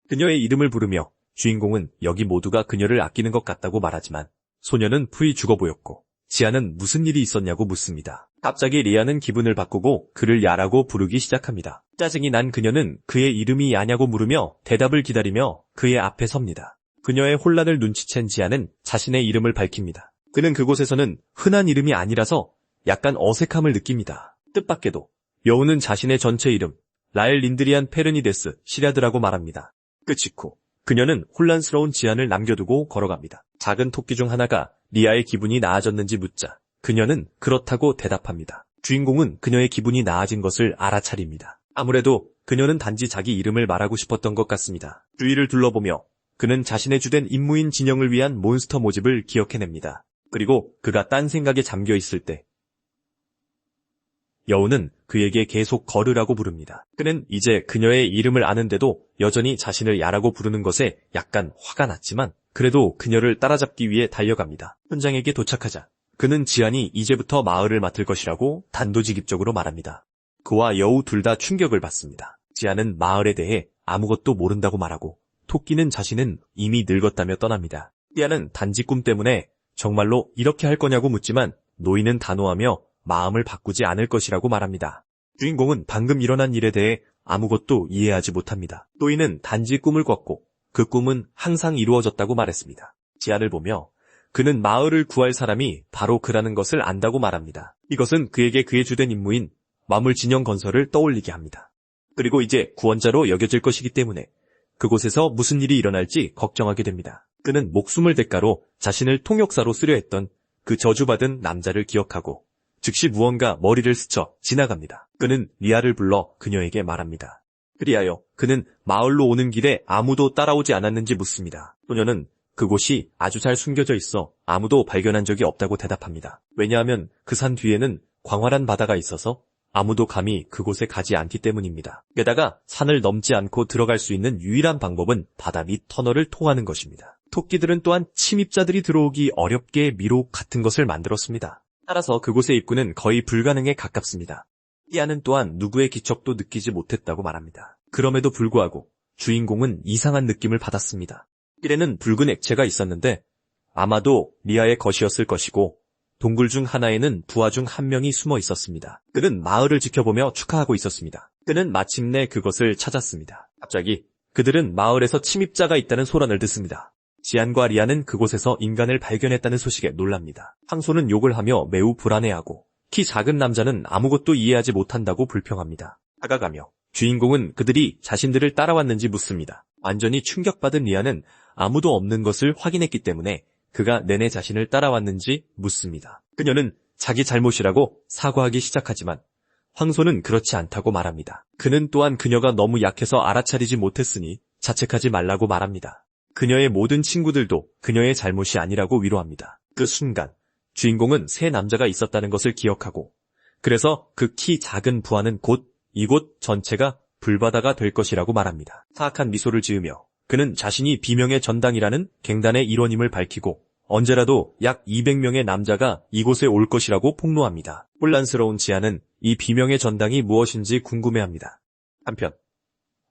그녀의 이름을 부르며 주인공은 여기 모두가 그녀를 아끼는 것 같다고 말하지만 소녀는 풀이 죽어 보였고 지아는 무슨 일이 있었냐고 묻습니다. 갑자기 리아는 기분을 바꾸고 그를 야라고 부르기 시작합니다. 짜증이 난 그녀는 그의 이름이 야냐고 물으며 대답을 기다리며 그의 앞에 섭니다. 그녀의 혼란을 눈치챈 지아는 자신의 이름을 밝힙니다. 그는 그곳에서는 흔한 이름이 아니라서 약간 어색함을 느낍니다. 뜻밖에도 여우는 자신의 전체 이름 라엘 린드리안 페르니데스 시랴드라고 말합니다. 그 직후 그녀는 혼란스러운 지안을 남겨두고 걸어갑니다. 작은 토끼 중 하나가 리아의 기분이 나아졌는지 묻자 그녀는 그렇다고 대답합니다. 주인공은 그녀의 기분이 나아진 것을 알아차립니다. 아무래도 그녀는 단지 자기 이름을 말하고 싶었던 것 같습니다. 주위를 둘러보며 그는 자신의 주된 임무인 진영을 위한 몬스터 모집을 기억해냅니다. 그리고 그가 딴 생각에 잠겨 있을 때 여우는 그에게 계속 걸으라고 부릅니다. 그는 이제 그녀의 이름을 아는데도 여전히 자신을 야라고 부르는 것에 약간 화가 났지만 그래도 그녀를 따라잡기 위해 달려갑니다. 현장에게 도착하자 그는 지안이 이제부터 마을을 맡을 것이라고 단도직입적으로 말합니다. 그와 여우 둘 다 충격을 받습니다. 지안은 마을에 대해 아무것도 모른다고 말하고 토끼는 자신은 이미 늙었다며 떠납니다. 리아는 단지 꿈 때문에 정말로 이렇게 할 거냐고 묻지만 노인은 단호하며 마음을 바꾸지 않을 것이라고 말합니다. 주인공은 방금 일어난 일에 대해 아무것도 이해하지 못합니다. 노인은 단지 꿈을 꿨고 그 꿈은 항상 이루어졌다고 말했습니다. 지안을 보며 그는 마을을 구할 사람이 바로 그라는 것을 안다고 말합니다. 이것은 그에게 그의 주된 임무인 마물 진영 건설을 떠올리게 합니다. 그리고 이제 구원자로 여겨질 것이기 때문에 그곳에서 무슨 일이 일어날지 걱정하게 됩니다. 그는 목숨을 대가로 자신을 통역사로 쓰려 했던 그 저주받은 남자를 기억하고 즉시 무언가 머리를 스쳐 지나갑니다. 그는 리아를 불러 그녀에게 말합니다. 그리하여 그는 마을로 오는 길에 아무도 따라오지 않았는지 묻습니다. 소녀는 그곳이 아주 잘 숨겨져 있어 아무도 발견한 적이 없다고 대답합니다. 왜냐하면 그 산 뒤에는 광활한 바다가 있어서 아무도 감히 그곳에 가지 않기 때문입니다. 게다가 산을 넘지 않고 들어갈 수 있는 유일한 방법은 바다 밑 터널을 통하는 것입니다. 토끼들은 또한 침입자들이 들어오기 어렵게 미로 같은 것을 만들었습니다. 따라서 그곳의 입구는 거의 불가능에 가깝습니다. 리아는 또한 누구의 기척도 느끼지 못했다고 말합니다. 그럼에도 불구하고 주인공은 이상한 느낌을 받았습니다. 길에는 붉은 액체가 있었는데 아마도 리아의 것이었을 것이고 동굴 중 하나에는 부하 중 한 명이 숨어 있었습니다. 그는 마을을 지켜보며 축하하고 있었습니다. 그는 마침내 그것을 찾았습니다. 갑자기 그들은 마을에서 침입자가 있다는 소란을 듣습니다. 지안과 리아는 그곳에서 인간을 발견했다는 소식에 놀랍니다. 황소는 욕을 하며 매우 불안해하고 키 작은 남자는 아무것도 이해하지 못한다고 불평합니다. 다가가며 주인공은 그들이 자신들을 따라왔는지 묻습니다. 완전히 충격받은 리아는 아무도 없는 것을 확인했기 때문에 그가 내내 자신을 따라왔는지 묻습니다. 그녀는 자기 잘못이라고 사과하기 시작하지만 황소는 그렇지 않다고 말합니다. 그는 또한 그녀가 너무 약해서 알아차리지 못했으니 자책하지 말라고 말합니다. 그녀의 모든 친구들도 그녀의 잘못이 아니라고 위로합니다. 그 순간 주인공은 세 남자가 있었다는 것을 기억하고 그래서 그 키 작은 부하는 곧 이곳 전체가 불바다가 될 것이라고 말합니다. 사악한 미소를 지으며 그는 자신이 비명의 전당이라는 갱단의 일원임을 밝히고 언제라도 약 200명의 남자가 이곳에 올 것이라고 폭로합니다. 혼란스러운 지아는 이 비명의 전당이 무엇인지 궁금해합니다. 한편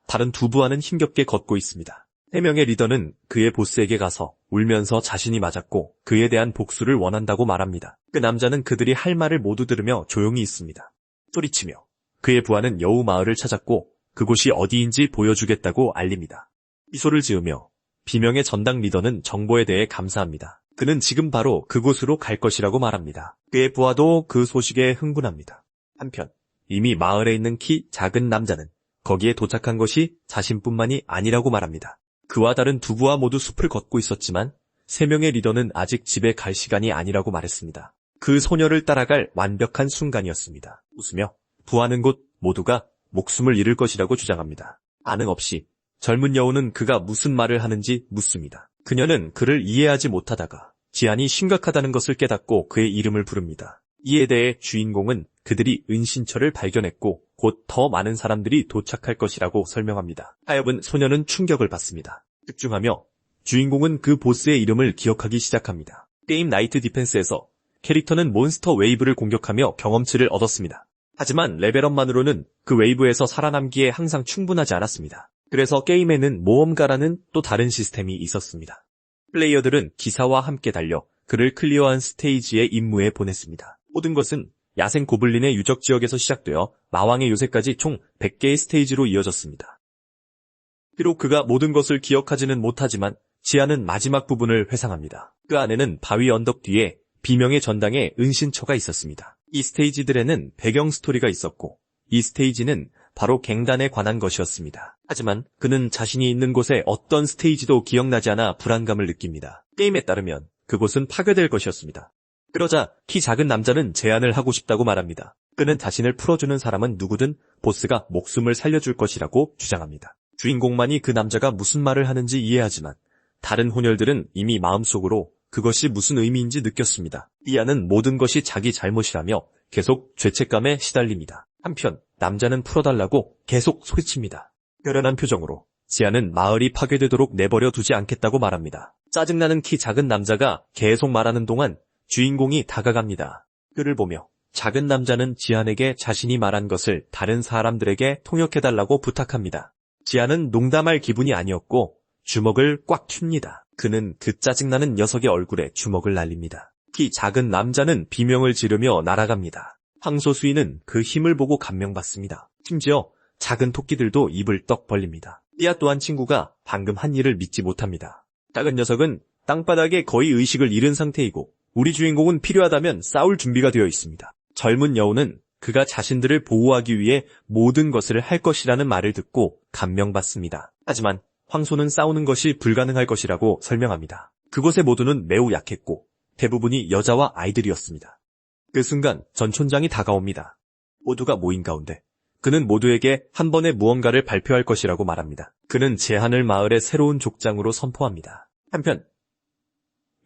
다른 두 부하는 힘겹게 걷고 있습니다. 3명의 리더는 그의 보스에게 가서 울면서 자신이 맞았고 그에 대한 복수를 원한다고 말합니다. 그 남자는 그들이 할 말을 모두 들으며 조용히 있습니다. 소리치며 그의 부하는 여우 마을을 찾았고 그곳이 어디인지 보여주겠다고 알립니다. 미소를 지으며 비명의 전당 리더는 정보에 대해 감사합니다. 그는 지금 바로 그곳으로 갈 것이라고 말합니다. 그의 부하도 그 소식에 흥분합니다. 한편 이미 마을에 있는 키 작은 남자는 거기에 도착한 것이 자신뿐만이 아니라고 말합니다. 그와 다른 두 부하 모두 숲을 걷고 있었지만 3명의 리더는 아직 집에 갈 시간이 아니라고 말했습니다. 그 소녀를 따라갈 완벽한 순간이었습니다. 웃으며 부하는 곧 모두가 목숨을 잃을 것이라고 주장합니다. 반응 없이 젊은 여우는 그가 무슨 말을 하는지 묻습니다. 그녀는 그를 이해하지 못하다가 지안이 심각하다는 것을 깨닫고 그의 이름을 부릅니다. 이에 대해 주인공은 그들이 은신처를 발견했고 곧 더 많은 사람들이 도착할 것이라고 설명합니다. 하여분 소녀는 충격을 받습니다. 집중하며 주인공은 그 보스의 이름을 기억하기 시작합니다. 게임 나이트 디펜스에서 캐릭터는 몬스터 웨이브를 공격하며 경험치를 얻었습니다. 하지만 레벨업만으로는 그 웨이브에서 살아남기에 항상 충분하지 않았습니다. 그래서 게임에는 모험가라는 또 다른 시스템이 있었습니다. 플레이어들은 기사와 함께 달려 그를 클리어한 스테이지의 임무에 보냈습니다. 모든 것은 야생 고블린의 유적 지역에서 시작되어 마왕의 요새까지 총 100개의 스테이지로 이어졌습니다. 비록 그가 모든 것을 기억하지는 못하지만 지아는 마지막 부분을 회상합니다. 그 안에는 바위 언덕 뒤에 비명의 전당에 은신처가 있었습니다. 이 스테이지들에는 배경 스토리가 있었고 이 스테이지는 바로 갱단에 관한 것이었습니다. 하지만 그는 자신이 있는 곳의 어떤 스테이지도 기억나지 않아 불안감을 느낍니다. 게임에 따르면 그곳은 파괴될 것이었습니다. 그러자 키 작은 남자는 제안을 하고 싶다고 말합니다. 그는 자신을 풀어주는 사람은 누구든 보스가 목숨을 살려줄 것이라고 주장합니다. 주인공만이 그 남자가 무슨 말을 하는지 이해하지만 다른 혼혈들은 이미 마음속으로 그것이 무슨 의미인지 느꼈습니다. 이안은 모든 것이 자기 잘못이라며 계속 죄책감에 시달립니다. 한편 남자는 풀어달라고 계속 소리칩니다. 결연한 표정으로 지아는 마을이 파괴되도록 내버려 두지 않겠다고 말합니다. 짜증나는 키 작은 남자가 계속 말하는 동안 주인공이 다가갑니다. 그를 보며 작은 남자는 지안에게 자신이 말한 것을 다른 사람들에게 통역해달라고 부탁합니다. 지안은 농담할 기분이 아니었고 주먹을 꽉 튑니다. 그는 그 짜증나는 녀석의 얼굴에 주먹을 날립니다. 키 작은 남자는 비명을 지르며 날아갑니다. 황소수인은 그 힘을 보고 감명받습니다. 심지어 작은 토끼들도 입을 떡 벌립니다. 띠아 또한 친구가 방금 한 일을 믿지 못합니다. 작은 녀석은 땅바닥에 거의 의식을 잃은 상태이고 우리 주인공은 필요하다면 싸울 준비가 되어 있습니다. 젊은 여우는 그가 자신들을 보호하기 위해 모든 것을 할 것이라는 말을 듣고 감명받습니다. 하지만 황소는 싸우는 것이 불가능할 것이라고 설명합니다. 그곳의 모두는 매우 약했고 대부분이 여자와 아이들이었습니다. 그 순간 전촌장이 다가옵니다. 모두가 모인 가운데 그는 모두에게 한 번에 무언가를 발표할 것이라고 말합니다. 그는 제한을 마을의 새로운 족장으로 선포합니다. 한편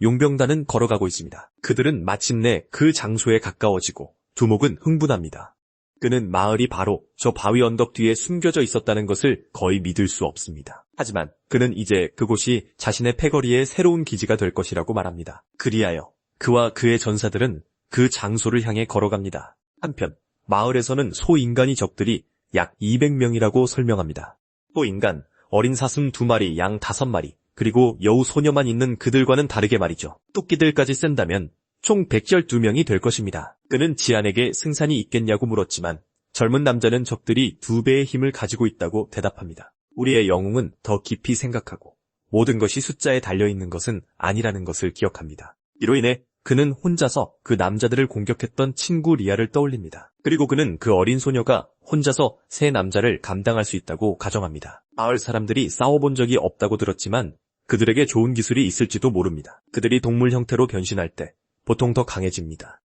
용병단은 걸어가고 있습니다. 그들은 마침내 그 장소에 가까워지고 두목은 흥분합니다. 그는 마을이 바로 저 바위 언덕 뒤에 숨겨져 있었다는 것을 거의 믿을 수 없습니다. 하지만 그는 이제 그곳이 자신의 패거리의 새로운 기지가 될 것이라고 말합니다. 그리하여 그와 그의 전사들은 그 장소를 향해 걸어갑니다. 한편 마을에서는 소인간이 적들이 약 200명이라고 설명합니다. 소인간, 어린 사슴 2마리, 양 5마리, 그리고 여우 소녀만 있는 그들과는 다르게 말이죠. 토끼들까지 쓴다면 총 112명이 될 것입니다. 그는 지안에게 승산이 있겠냐고 물었지만 젊은 남자는 적들이 2배의 힘을 가지고 있다고 대답합니다. 우리의 영웅은 더 깊이 생각하고 모든 것이 숫자에 달려있는 것은 아니라는 것을 기억합니다. 이로 인해 그는 혼자서 그 남자들을 공격했던 친구 리아를 떠올립니다. 그리고 그는 그 어린 소녀가 혼자서 세 남자를 감당할 수 있다고 가정합니다. 마을 사람들이 싸워본 적이 없다고 들었지만 그들에게 좋은 기술이 있을지도 모릅니다. 그들이 동물 형태로 변신할 때 보통 더 강해집니다.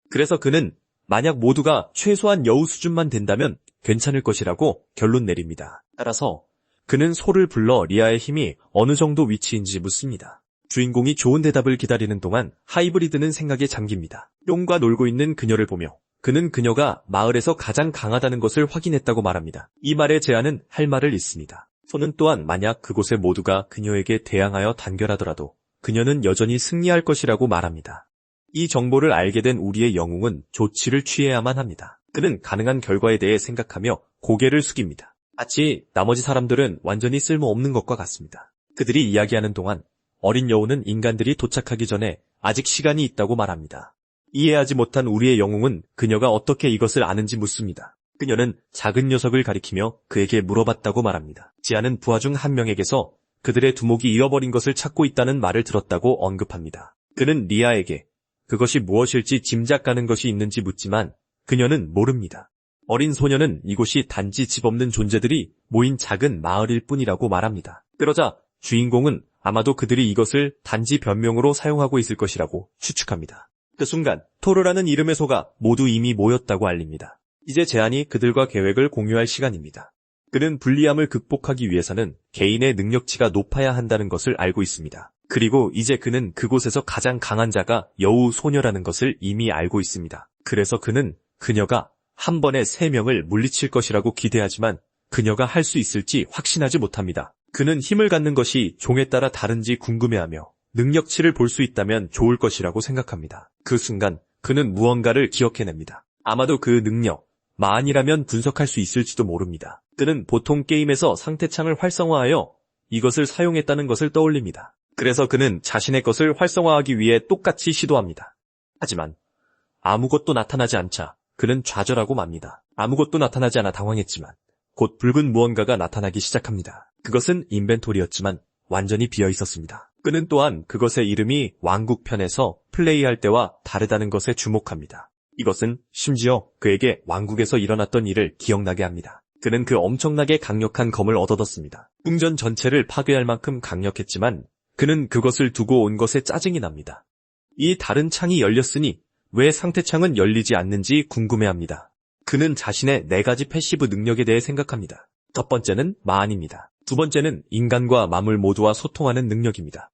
그래서 그는 만약 모두가 최소한 여우 수준만 된다면 괜찮을 것이라고 결론 내립니다. 따라서 그는 소를 불러 리아의 힘이 어느 정도 위치인지 묻습니다. 주인공이 좋은 대답을 기다리는 동안 하이브리드는 생각에 잠깁니다. 룡과 놀고 있는 그녀를 보며 그는 그녀가 마을에서 가장 강하다는 것을 확인했다고 말합니다. 이 말에 제안은 할 말을 잃습니다. 소는 또한 만약 그곳의 모두가 그녀에게 대항하여 단결하더라도 그녀는 여전히 승리할 것이라고 말합니다. 이 정보를 알게 된 우리의 영웅은 조치를 취해야만 합니다. 그는 가능한 결과에 대해 생각하며 고개를 숙입니다. 마치 나머지 사람들은 완전히 쓸모없는 것과 같습니다. 그들이 이야기하는 동안 어린 여우는 인간들이 도착하기 전에 아직 시간이 있다고 말합니다. 이해하지 못한 우리의 영웅은 그녀가 어떻게 이것을 아는지 묻습니다. 그녀는 작은 녀석을 가리키며 그에게 물어봤다고 말합니다. 지아는 부하 중 한 명에게서 그들의 두목이 잃어버린 것을 찾고 있다는 말을 들었다고 언급합니다. 그는 리아에게 그것이 무엇일지 짐작 가는 것이 있는지 묻지만 그녀는 모릅니다. 어린 소녀는 이곳이 단지 집 없는 존재들이 모인 작은 마을일 뿐이라고 말합니다. 그러자 주인공은 아마도 그들이 이것을 단지 변명으로 사용하고 있을 것이라고 추측합니다. 그 순간 토르라는 이름의 소가 모두 이미 모였다고 알립니다. 이제 제안이 그들과 계획을 공유할 시간입니다. 그는 불리함을 극복하기 위해서는 개인의 능력치가 높아야 한다는 것을 알고 있습니다. 그리고 이제 그는 그곳에서 가장 강한 자가 여우 소녀라는 것을 이미 알고 있습니다. 그래서 그는 그녀가 한 번에 3명을 물리칠 것이라고 기대하지만 그녀가 할 수 있을지 확신하지 못합니다. 그는 힘을 갖는 것이 종에 따라 다른지 궁금해하며 능력치를 볼 수 있다면 좋을 것이라고 생각합니다. 그 순간 그는 무언가를 기억해냅니다. 아마도 그 능력, 만이라면 분석할 수 있을지도 모릅니다. 그는 보통 게임에서 상태창을 활성화하여 이것을 사용했다는 것을 떠올립니다. 그래서 그는 자신의 것을 활성화하기 위해 똑같이 시도합니다. 하지만 아무것도 나타나지 않자 그는 좌절하고 맙니다. 아무것도 나타나지 않아 당황했지만 곧 붉은 무언가가 나타나기 시작합니다. 그것은 인벤토리였지만 완전히 비어 있었습니다. 그는 또한 그것의 이름이 왕국편에서 플레이할 때와 다르다는 것에 주목합니다. 이것은 심지어 그에게 왕국에서 일어났던 일을 기억나게 합니다. 그는 그 엄청나게 강력한 검을 얻어뒀습니다. 궁전 전체를 파괴할 만큼 강력했지만 그는 그것을 두고 온 것에 짜증이 납니다. 이 다른 창이 열렸으니 왜 상태창은 열리지 않는지 궁금해합니다. 그는 자신의 4가지 패시브 능력에 대해 생각합니다. 첫 번째는 마안입니다. 두 번째는 인간과 마물 모두와 소통하는 능력입니다.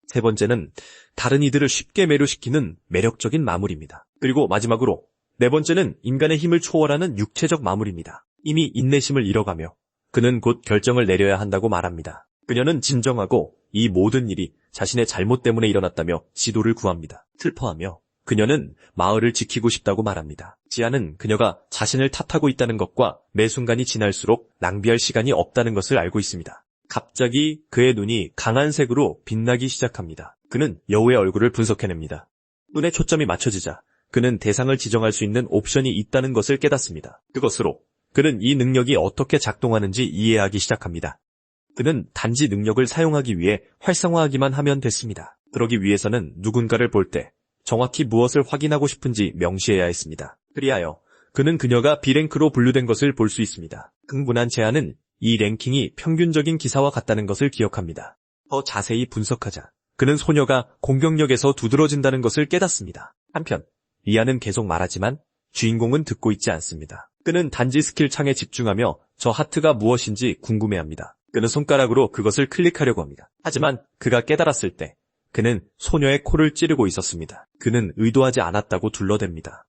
세 번째는 다른 이들을 쉽게 매료시키는 매력적인 마물입니다. 그리고 마지막으로 4번째는 인간의 힘을 초월하는 육체적 마물입니다. 이미 인내심을 잃어가며 그는 곧 결정을 내려야 한다고 말합니다. 그녀는 진정하고 이 모든 일이 자신의 잘못 때문에 일어났다며 지도를 구합니다. 슬퍼하며 그녀는 마을을 지키고 싶다고 말합니다. 지아는 그녀가 자신을 탓하고 있다는 것과 매 순간이 지날수록 낭비할 시간이 없다는 것을 알고 있습니다. 갑자기 그의 눈이 강한 색으로 빛나기 시작합니다. 그는 여우의 얼굴을 분석해냅니다. 눈에 초점이 맞춰지자 그는 대상을 지정할 수 있는 옵션이 있다는 것을 깨닫습니다. 그것으로 그는 이 능력이 어떻게 작동하는지 이해하기 시작합니다. 그는 단지 능력을 사용하기 위해 활성화하기만 하면 됐습니다. 그러기 위해서는 누군가를 볼 때 정확히 무엇을 확인하고 싶은지 명시해야 했습니다. 그리하여 그는 그녀가 B랭크로 분류된 것을 볼 수 있습니다. 흥분한 제아는 이 랭킹이 평균적인 기사와 같다는 것을 기억합니다. 더 자세히 분석하자 그는 소녀가 공격력에서 두드러진다는 것을 깨닫습니다. 한편 리아는 계속 말하지만 주인공은 듣고 있지 않습니다. 그는 단지 스킬 창에 집중하며 저 하트가 무엇인지 궁금해합니다. 그는 손가락으로 그것을 클릭하려고 합니다. 하지만 그가 깨달았을 때 그는 소녀의 코를 찌르고 있었습니다. 그는 의도하지 않았다고 둘러댑니다.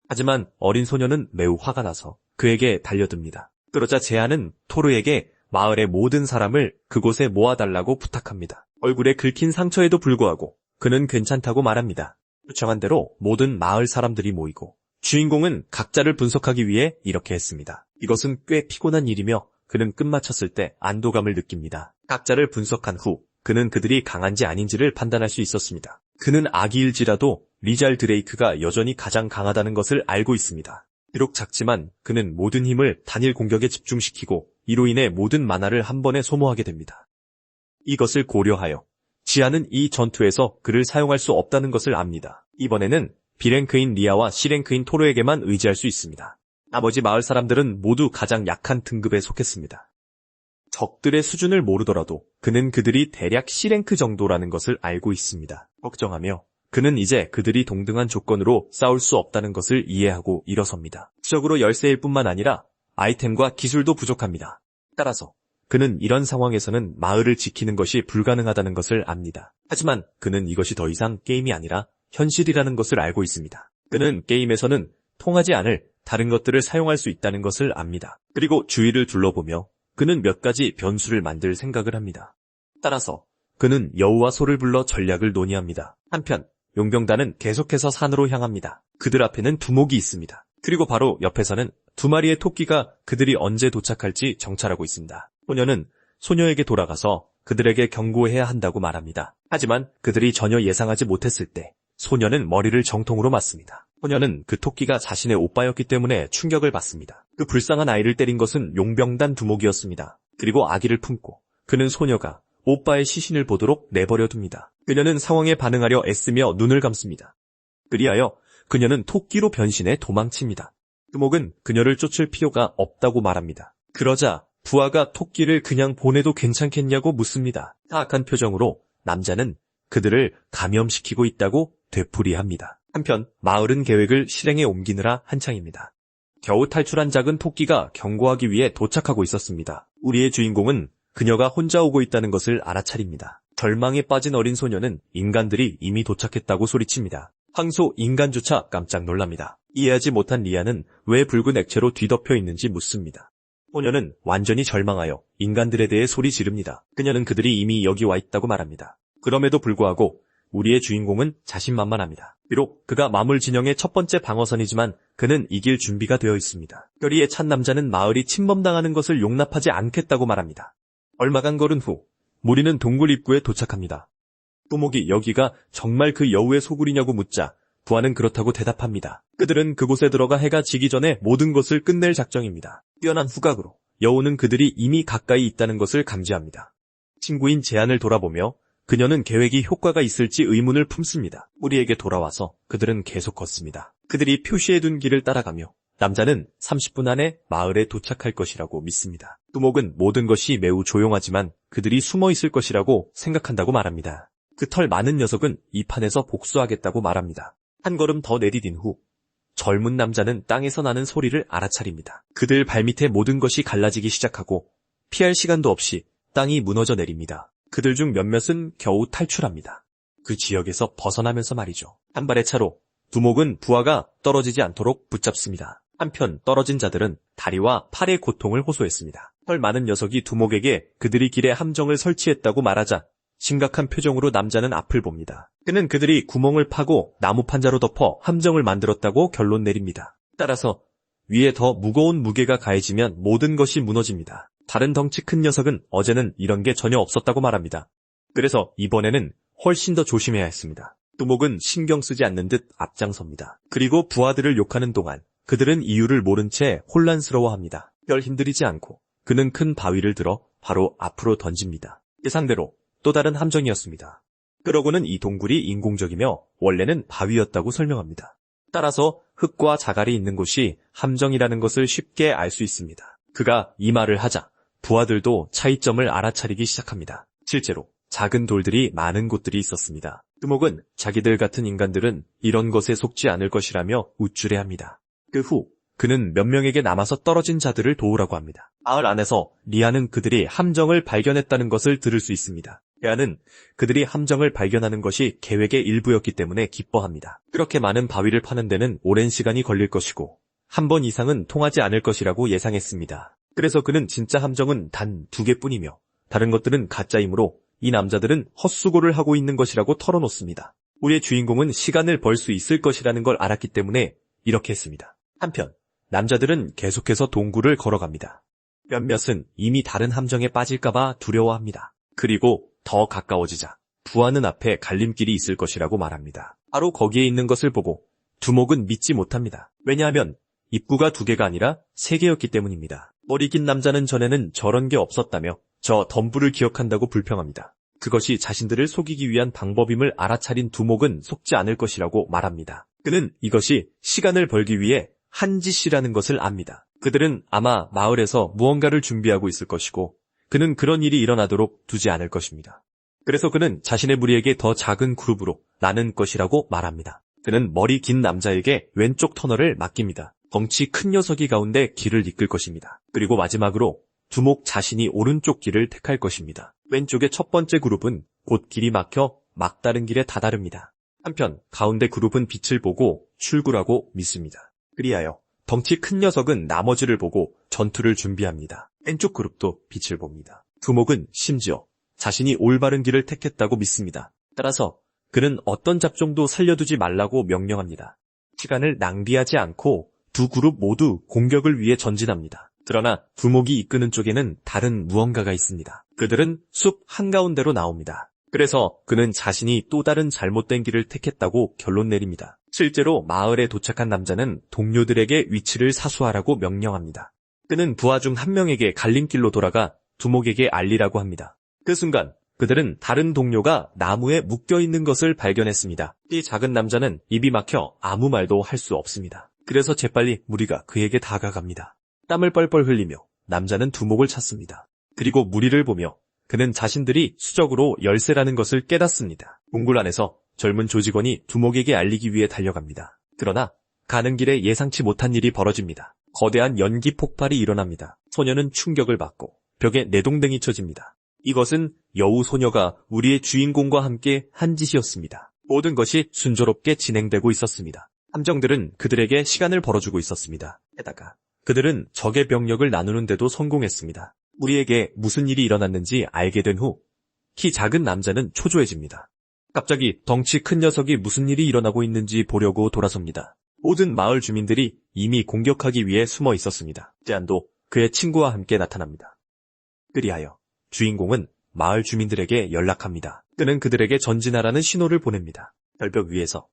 하지만 어린 소녀는 매우 화가 나서 그에게 달려듭니다. 그러자 제아는 토르에게 마을의 모든 사람을 그곳에 모아달라고 부탁합니다. 얼굴에 긁힌 상처에도 불구하고 그는 괜찮다고 말합니다. 요청한 대로 모든 마을 사람들이 모이고 주인공은 각자를 분석하기 위해 이렇게 했습니다. 이것은 꽤 피곤한 일이며 그는 끝마쳤을 때 안도감을 느낍니다. 각자를 분석한 후 그는 그들이 강한지 아닌지를 판단할 수 있었습니다. 그는 아기일지라도 리잘 드레이크가 여전히 가장 강하다는 것을 알고 있습니다. 비록 작지만 그는 모든 힘을 단일 공격에 집중시키고 이로 인해 모든 만화를 한 번에 소모하게 됩니다. 이것을 고려하여 지아는 이 전투에서 그를 사용할 수 없다는 것을 압니다. 이번에는 B랭크인 리아와 C랭크인 토르에게만 의지할 수 있습니다. 나머지 마을 사람들은 모두 가장 약한 등급에 속했습니다. 적들의 수준을 모르더라도 그는 그들이 대략 C랭크 정도라는 것을 알고 있습니다. 걱정하며 그는 이제 그들이 동등한 조건으로 싸울 수 없다는 것을 이해하고 일어섭니다. 적으로 열세일 뿐만 아니라 아이템과 기술도 부족합니다. 따라서 그는 이런 상황에서는 마을을 지키는 것이 불가능하다는 것을 압니다. 하지만 그는 이것이 더 이상 게임이 아니라 현실이라는 것을 알고 있습니다. 그는 게임에서는 통하지 않을 다른 것들을 사용할 수 있다는 것을 압니다. 그리고 주위를 둘러보며 그는 몇 가지 변수를 만들 생각을 합니다. 따라서 그는 여우와 소를 불러 전략을 논의합니다. 한편 용병단은 계속해서 산으로 향합니다. 그들 앞에는 두목이 있습니다. 그리고 바로 옆에서는 2마리의 토끼가 그들이 언제 도착할지 정찰하고 있습니다. 소녀는 소녀에게 돌아가서 그들에게 경고해야 한다고 말합니다. 하지만 그들이 전혀 예상하지 못했을 때 소녀는 머리를 정통으로 맞습니다. 소녀는 그 토끼가 자신의 오빠였기 때문에 충격을 받습니다. 그 불쌍한 아이를 때린 것은 용병단 두목이었습니다. 그리고 아기를 품고 그는 소녀가 오빠의 시신을 보도록 내버려 둡니다. 그녀는 상황에 반응하려 애쓰며 눈을 감습니다. 그리하여 그녀는 토끼로 변신해 도망칩니다. 두목은 그녀를 쫓을 필요가 없다고 말합니다. 그러자 부하가 토끼를 그냥 보내도 괜찮겠냐고 묻습니다. 사악한 표정으로 남자는 그들을 감염시키고 있다고 되풀이합니다. 한편 마을은 계획을 실행에 옮기느라 한창입니다. 겨우 탈출한 작은 토끼가 경고하기 위해 도착하고 있었습니다. 우리의 주인공은 그녀가 혼자 오고 있다는 것을 알아차립니다. 절망에 빠진 어린 소녀는 인간들이 이미 도착했다고 소리칩니다. 황소 인간조차 깜짝 놀랍니다. 이해하지 못한 리아는 왜 붉은 액체로 뒤덮여 있는지 묻습니다. 소녀는 완전히 절망하여 인간들에 대해 소리 지릅니다. 그녀는 그들이 이미 여기 와 있다고 말합니다. 그럼에도 불구하고 우리의 주인공은 자신만만합니다. 비록 그가 마물 진영의 첫 번째 방어선이지만 그는 이길 준비가 되어 있습니다. 결의에 찬 남자는 마을이 침범당하는 것을 용납하지 않겠다고 말합니다. 얼마간 걸은 후 무리는 동굴 입구에 도착합니다. 두목이 여기가 정말 그 여우의 소굴이냐고 묻자 부하는 그렇다고 대답합니다. 그들은 그곳에 들어가 해가 지기 전에 모든 것을 끝낼 작정입니다. 뛰어난 후각으로 여우는 그들이 이미 가까이 있다는 것을 감지합니다. 친구인 제안을 돌아보며 그녀는 계획이 효과가 있을지 의문을 품습니다. 우리에게 돌아와서 그들은 계속 걷습니다. 그들이 표시해둔 길을 따라가며 남자는 30분 안에 마을에 도착할 것이라고 믿습니다. 두목은 모든 것이 매우 조용하지만 그들이 숨어 있을 것이라고 생각한다고 말합니다. 그 털 많은 녀석은 이 판에서 복수하겠다고 말합니다. 한 걸음 더 내디딘 후 젊은 남자는 땅에서 나는 소리를 알아차립니다. 그들 발밑에 모든 것이 갈라지기 시작하고 피할 시간도 없이 땅이 무너져 내립니다. 그들 중 몇몇은 겨우 탈출합니다. 그 지역에서 벗어나면서 말이죠. 한 발의 차로 두목은 부하가 떨어지지 않도록 붙잡습니다. 한편 떨어진 자들은 다리와 팔의 고통을 호소했습니다. 털 많은 녀석이 두목에게 그들이 길에 함정을 설치했다고 말하자 심각한 표정으로 남자는 앞을 봅니다. 그는 그들이 구멍을 파고 나무 판자로 덮어 함정을 만들었다고 결론 내립니다. 따라서 위에 더 무거운 무게가 가해지면 모든 것이 무너집니다. 다른 덩치 큰 녀석은 어제는 이런 게 전혀 없었다고 말합니다. 그래서 이번에는 훨씬 더 조심해야 했습니다. 두목은 신경 쓰지 않는 듯 앞장섭니다. 그리고 부하들을 욕하는 동안 그들은 이유를 모른 채 혼란스러워합니다. 별 힘들이지 않고 그는 큰 바위를 들어 바로 앞으로 던집니다. 예상대로 또 다른 함정이었습니다. 그러고는 이 동굴이 인공적이며 원래는 바위였다고 설명합니다. 따라서 흙과 자갈이 있는 곳이 함정이라는 것을 쉽게 알 수 있습니다. 그가 이 말을 하자 부하들도 차이점을 알아차리기 시작합니다. 실제로 작은 돌들이 많은 곳들이 있었습니다. 두목은 자기들 같은 인간들은 이런 것에 속지 않을 것이라며 우쭐해합니다. 그 후 그는 몇 명에게 남아서 떨어진 자들을 도우라고 합니다. 마을 안에서 리아는 그들이 함정을 발견했다는 것을 들을 수 있습니다. 리아는 그들이 함정을 발견하는 것이 계획의 일부였기 때문에 기뻐합니다. 그렇게 많은 바위를 파는 데는 오랜 시간이 걸릴 것이고 한 번 이상은 통하지 않을 것이라고 예상했습니다. 그래서 그는 진짜 함정은 단 2개뿐이며 다른 것들은 가짜이므로 이 남자들은 헛수고를 하고 있는 것이라고 털어놓습니다. 우리의 주인공은 시간을 벌 수 있을 것이라는 걸 알았기 때문에 이렇게 했습니다. 한편 남자들은 계속해서 동굴을 걸어갑니다. 몇몇은 이미 다른 함정에 빠질까봐 두려워합니다. 그리고 더 가까워지자 부하는 앞에 갈림길이 있을 것이라고 말합니다. 바로 거기에 있는 것을 보고 두목은 믿지 못합니다. 왜냐하면 입구가 2개가 아니라 3개였기 때문입니다. 머리 긴 남자는 전에는 저런 게 없었다며 저 덤불을 기억한다고 불평합니다. 그것이 자신들을 속이기 위한 방법임을 알아차린 두목은 속지 않을 것이라고 말합니다. 그는 이것이 시간을 벌기 위해 한 짓이라는 것을 압니다. 그들은 아마 마을에서 무언가를 준비하고 있을 것이고 그는 그런 일이 일어나도록 두지 않을 것입니다. 그래서 그는 자신의 무리에게 더 작은 그룹으로 나눌 것이라고 말합니다. 그는 머리 긴 남자에게 왼쪽 터널을 맡깁니다. 덩치 큰 녀석이 가운데 길을 이끌 것입니다. 그리고 마지막으로 두목 자신이 오른쪽 길을 택할 것입니다. 왼쪽의 첫 번째 그룹은 곧 길이 막혀 막다른 길에 다다릅니다. 한편 가운데 그룹은 빛을 보고 출구라고 믿습니다. 그리하여 덩치 큰 녀석은 나머지를 보고 전투를 준비합니다. 왼쪽 그룹도 빛을 봅니다. 두목은 심지어 자신이 올바른 길을 택했다고 믿습니다. 따라서 그는 어떤 잡종도 살려두지 말라고 명령합니다. 시간을 낭비하지 않고 두 그룹 모두 공격을 위해 전진합니다. 그러나 두목이 이끄는 쪽에는 다른 무언가가 있습니다. 그들은 숲 한가운데로 나옵니다. 그래서 그는 자신이 또 다른 잘못된 길을 택했다고 결론 내립니다. 실제로 마을에 도착한 남자는 동료들에게 위치를 사수하라고 명령합니다. 그는 부하 중 한 명에게 갈림길로 돌아가 두목에게 알리라고 합니다. 그 순간 그들은 다른 동료가 나무에 묶여있는 것을 발견했습니다. 이 작은 남자는 입이 막혀 아무 말도 할 수 없습니다. 그래서 재빨리 무리가 그에게 다가갑니다. 땀을 뻘뻘 흘리며 남자는 두목을 찾습니다. 그리고 무리를 보며 그는 자신들이 수적으로 열세라는 것을 깨닫습니다. 동굴 안에서 젊은 조직원이 두목에게 알리기 위해 달려갑니다. 그러나 가는 길에 예상치 못한 일이 벌어집니다. 거대한 연기 폭발이 일어납니다. 소녀는 충격을 받고 벽에 내동댕이 쳐집니다. 이것은 여우 소녀가 우리의 주인공과 함께 한 짓이었습니다. 모든 것이 순조롭게 진행되고 있었습니다. 함정들은 그들에게 시간을 벌어주고 있었습니다. 게다가 그들은 적의 병력을 나누는데도 성공했습니다. 우리에게 무슨 일이 일어났는지 알게 된 후 키 작은 남자는 초조해집니다. 갑자기 덩치 큰 녀석이 무슨 일이 일어나고 있는지 보려고 돌아섭니다. 모든 마을 주민들이 이미 공격하기 위해 숨어 있었습니다. 제안도 그의 친구와 함께 나타납니다. 그리하여 주인공은 마을 주민들에게 연락합니다. 그는 그들에게 전진하라는 신호를 보냅니다. 절벽 위에서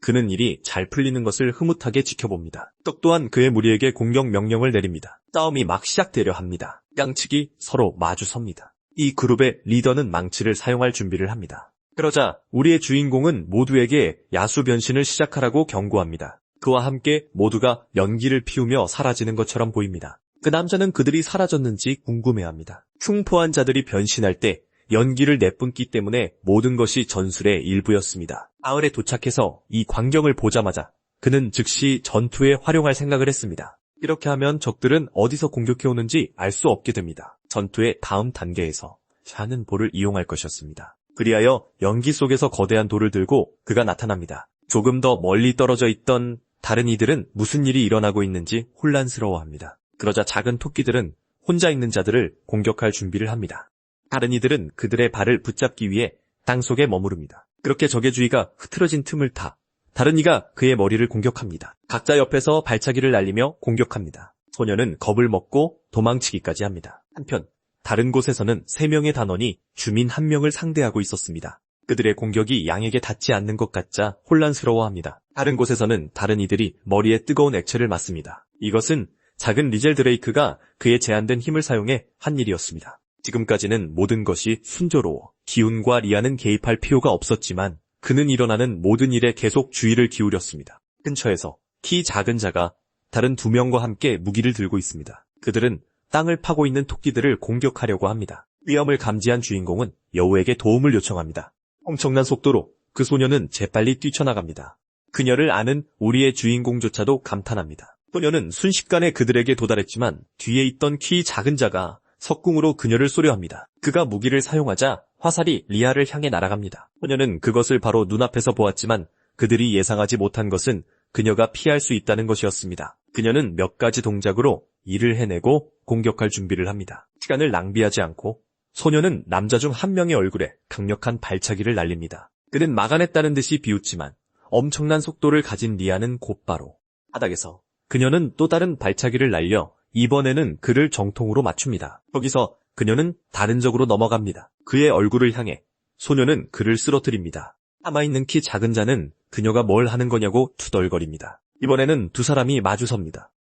그는 일이 잘 풀리는 것을 흐뭇하게 지켜봅니다. 떡 또한 그의 무리에게 공격 명령을 내립니다. 싸움이 막 시작되려 합니다. 양측이 서로 마주섭니다. 이 그룹의 리더는 망치를 사용할 준비를 합니다. 그러자 우리의 주인공은 모두에게 야수 변신을 시작하라고 경고합니다. 그와 함께 모두가 연기를 피우며 사라지는 것처럼 보입니다. 그 남자는 그들이 사라졌는지 궁금해합니다. 흉포한 자들이 변신할 때 연기를 내뿜기 때문에 모든 것이 전술의 일부였습니다. 마을에 도착해서 이 광경을 보자마자 그는 즉시 전투에 활용할 생각을 했습니다. 이렇게 하면 적들은 어디서 공격해오는지 알 수 없게 됩니다. 전투의 다음 단계에서 샤는 볼을 이용할 것이었습니다. 그리하여 연기 속에서 거대한 돌을 들고 그가 나타납니다. 조금 더 멀리 떨어져 있던 다른 이들은 무슨 일이 일어나고 있는지 혼란스러워합니다. 그러자 작은 토끼들은 혼자 있는 자들을 공격할 준비를 합니다. 다른 이들은 그들의 발을 붙잡기 위해 땅속에 머무릅니다. 그렇게 적의 주의가 흐트러진 틈을 타 다른 이가 그의 머리를 공격합니다. 각자 옆에서 발차기를 날리며 공격합니다. 소녀는 겁을 먹고 도망치기까지 합니다. 한편 다른 곳에서는 3명의 단원이 주민 1명을 상대하고 있었습니다. 그들의 공격이 양에게 닿지 않는 것 같자 혼란스러워합니다. 다른 곳에서는 다른 이들이 머리에 뜨거운 액체를 맞습니다. 이것은 작은 리젤 드레이크가 그의 제한된 힘을 사용해 한 일이었습니다. 지금까지는 모든 것이 순조로워 기운과 리아는 개입할 필요가 없었지만 그는 일어나는 모든 일에 계속 주의를 기울였습니다. 근처에서 키 작은 자가 다른 2명과 함께 무기를 들고 있습니다. 그들은 땅을 파고 있는 토끼들을 공격하려고 합니다. 위험을 감지한 주인공은 여우에게 도움을 요청합니다. 엄청난 속도로 그 소녀는 재빨리 뛰쳐나갑니다. 그녀를 아는 우리의 주인공조차도 감탄합니다. 소녀는 순식간에 그들에게 도달했지만 뒤에 있던 키 작은 자가 석궁으로 그녀를 쏘려 합니다. 그가 무기를 사용하자 화살이 리아를 향해 날아갑니다. 소녀는 그것을 바로 눈앞에서 보았지만 그들이 예상하지 못한 것은 그녀가 피할 수 있다는 것이었습니다. 그녀는 몇 가지 동작으로 이를 해내고 공격할 준비를 합니다. 시간을 낭비하지 않고 소녀는 남자 중 1명의 얼굴에 강력한 발차기를 날립니다. 그는 막아냈다는 듯이 비웃지만 엄청난 속도를 가진 리아는 곧바로 바닥에서 그녀는 또 다른 발차기를 날려 이번에는 그를 정통으로 맞춥니다. 거기서 그녀는 다른 적으로 넘어갑니다. 그의 얼굴을 향해 소녀는 그를 쓰러뜨립니다. 남아있는 키 작은 자는 그녀가 뭘 하는 거냐고 투덜거립니다. 이번에는 두 사람이 마주섭니다.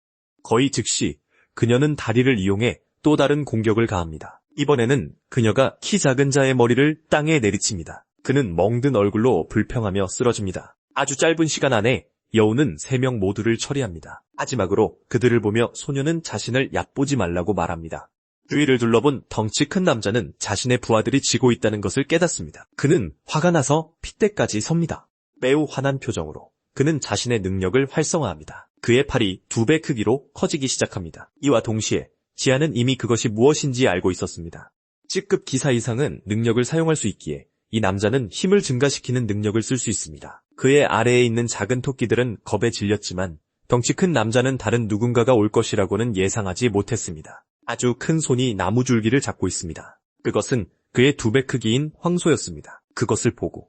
거의 즉시 그녀는 다리를 이용해 또 다른 공격을 가합니다. 이번에는 그녀가 키 작은 자의 머리를 땅에 내리칩니다. 그는 멍든 얼굴로 불평하며 쓰러집니다. 아주 짧은 시간 안에 여우는 3명 모두를 처리합니다. 마지막으로 그들을 보며 소녀는 자신을 얕보지 말라고 말합니다. 주위를 둘러본 덩치 큰 남자는 자신의 부하들이 지고 있다는 것을 깨닫습니다. 그는 화가 나서 핏대까지 섭니다. 매우 화난 표정으로 그는 자신의 능력을 활성화합니다. 그의 팔이 2배 크기로 커지기 시작합니다. 이와 동시에 지아는 이미 그것이 무엇인지 알고 있었습니다. C급 기사 이상은 능력을 사용할 수 있기에 이 남자는 힘을 증가시키는 능력을 쓸 수 있습니다. 그의 아래에 있는 작은 토끼들은 겁에 질렸지만 덩치 큰 남자는 다른 누군가가 올 것이라고는 예상하지 못했습니다. 아주 큰 손이 나무줄기를 잡고 있습니다. 그것은 그의 2배 크기인 황소였습니다. 그것을 보고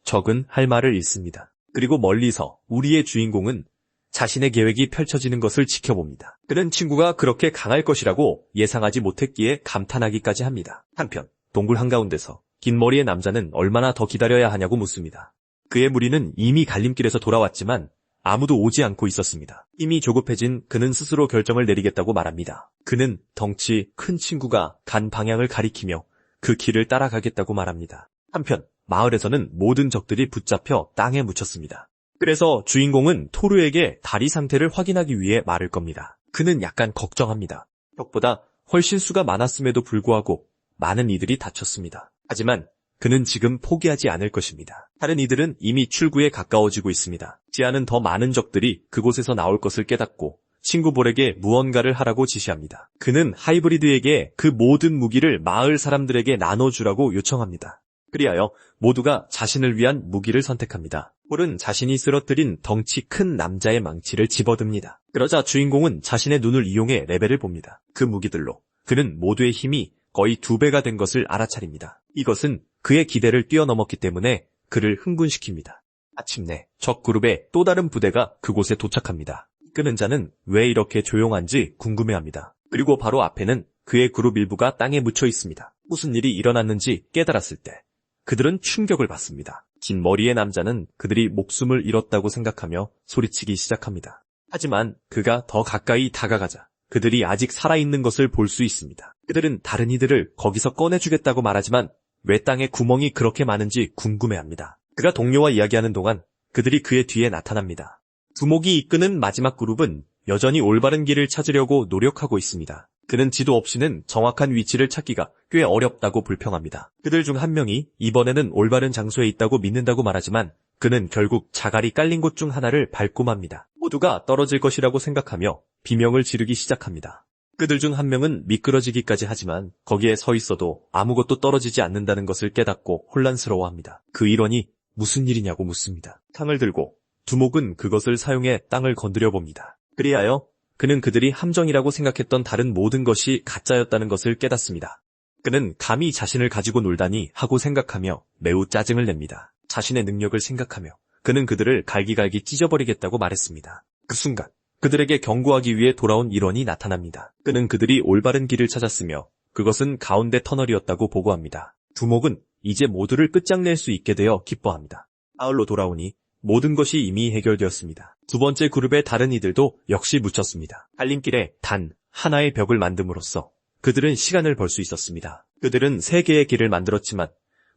적은 할 말을 잃습니다. 그리고 멀리서 우리의 주인공은 자신의 계획이 펼쳐지는 것을 지켜봅니다. 그는 친구가 그렇게 강할 것이라고 예상하지 못했기에 감탄하기까지 합니다. 한편 동굴 한가운데서 긴 머리의 남자는 얼마나 더 기다려야 하냐고 묻습니다. 그의 무리는 이미 갈림길에서 돌아왔지만 아무도 오지 않고 있었습니다. 이미 조급해진 그는 스스로 결정을 내리겠다고 말합니다. 그는 덩치 큰 친구가 간 방향을 가리키며 그 길을 따라가겠다고 말합니다. 한편 마을에서는 모든 적들이 붙잡혀 땅에 묻혔습니다. 그래서 주인공은 토르에게 다리 상태를 확인하기 위해 말을 겁니다. 그는 약간 걱정합니다. 적보다 훨씬 수가 많았음에도 불구하고 많은 이들이 다쳤습니다. 하지만 그는 지금 포기하지 않을 것입니다. 다른 이들은 이미 출구에 가까워지고 있습니다. 지아는 더 많은 적들이 그곳에서 나올 것을 깨닫고 친구 볼에게 무언가를 하라고 지시합니다. 그는 하이브리드에게 그 모든 무기를 마을 사람들에게 나눠주라고 요청합니다. 그리하여 모두가 자신을 위한 무기를 선택합니다. 볼은 자신이 쓰러뜨린 덩치 큰 남자의 망치를 집어듭니다. 그러자 주인공은 자신의 눈을 이용해 레벨을 봅니다. 그 무기들로 그는 모두의 힘이 거의 2배가 된 것을 알아차립니다. 이것은 그의 기대를 뛰어넘었기 때문에 그를 흥분시킵니다. 마침내 적 그룹의 또 다른 부대가 그곳에 도착합니다. 이끄는 자는 왜 이렇게 조용한지 궁금해합니다. 그리고 바로 앞에는 그의 그룹 일부가 땅에 묻혀 있습니다. 무슨 일이 일어났는지 깨달았을 때 그들은 충격을 받습니다. 긴 머리의 남자는 그들이 목숨을 잃었다고 생각하며 소리치기 시작합니다. 하지만 그가 더 가까이 다가가자 그들이 아직 살아있는 것을 볼 수 있습니다. 그들은 다른 이들을 거기서 꺼내주겠다고 말하지만 왜 땅에 구멍이 그렇게 많은지 궁금해합니다. 그가 동료와 이야기하는 동안 그들이 그의 뒤에 나타납니다. 두목이 이끄는 마지막 그룹은 여전히 올바른 길을 찾으려고 노력하고 있습니다. 그는 지도 없이는 정확한 위치를 찾기가 꽤 어렵다고 불평합니다. 그들 중 한 명이 이번에는 올바른 장소에 있다고 믿는다고 말하지만 그는 결국 자갈이 깔린 곳 중 하나를 밟고 맙니다. 모두가 떨어질 것이라고 생각하며 비명을 지르기 시작합니다. 그들 중 한 명은 미끄러지기까지 하지만 거기에 서 있어도 아무것도 떨어지지 않는다는 것을 깨닫고 혼란스러워합니다. 그 일원이 무슨 일이냐고 묻습니다. 창을 들고 두목은 그것을 사용해 땅을 건드려 봅니다. 그리하여 그는 그들이 함정이라고 생각했던 다른 모든 것이 가짜였다는 것을 깨닫습니다. 그는 감히 자신을 가지고 놀다니 하고 생각하며 매우 짜증을 냅니다. 자신의 능력을 생각하며 그는 그들을 갈기갈기 찢어버리겠다고 말했습니다. 그 순간 그들에게 경고하기 위해 돌아온 일원이 나타납니다. 그는 그들이 올바른 길을 찾았으며 그것은 가운데 터널이었다고 보고합니다. 두목은 이제 모두를 끝장낼 수 있게 되어 기뻐합니다. 마을로 돌아오니 모든 것이 이미 해결되었습니다. 두 번째 그룹의 다른 이들도 역시 묻혔습니다. 갈림길에 단 하나의 벽을 만듦으로써 그들은 시간을 벌 수 있었습니다. 그들은 3개의 길을 만들었지만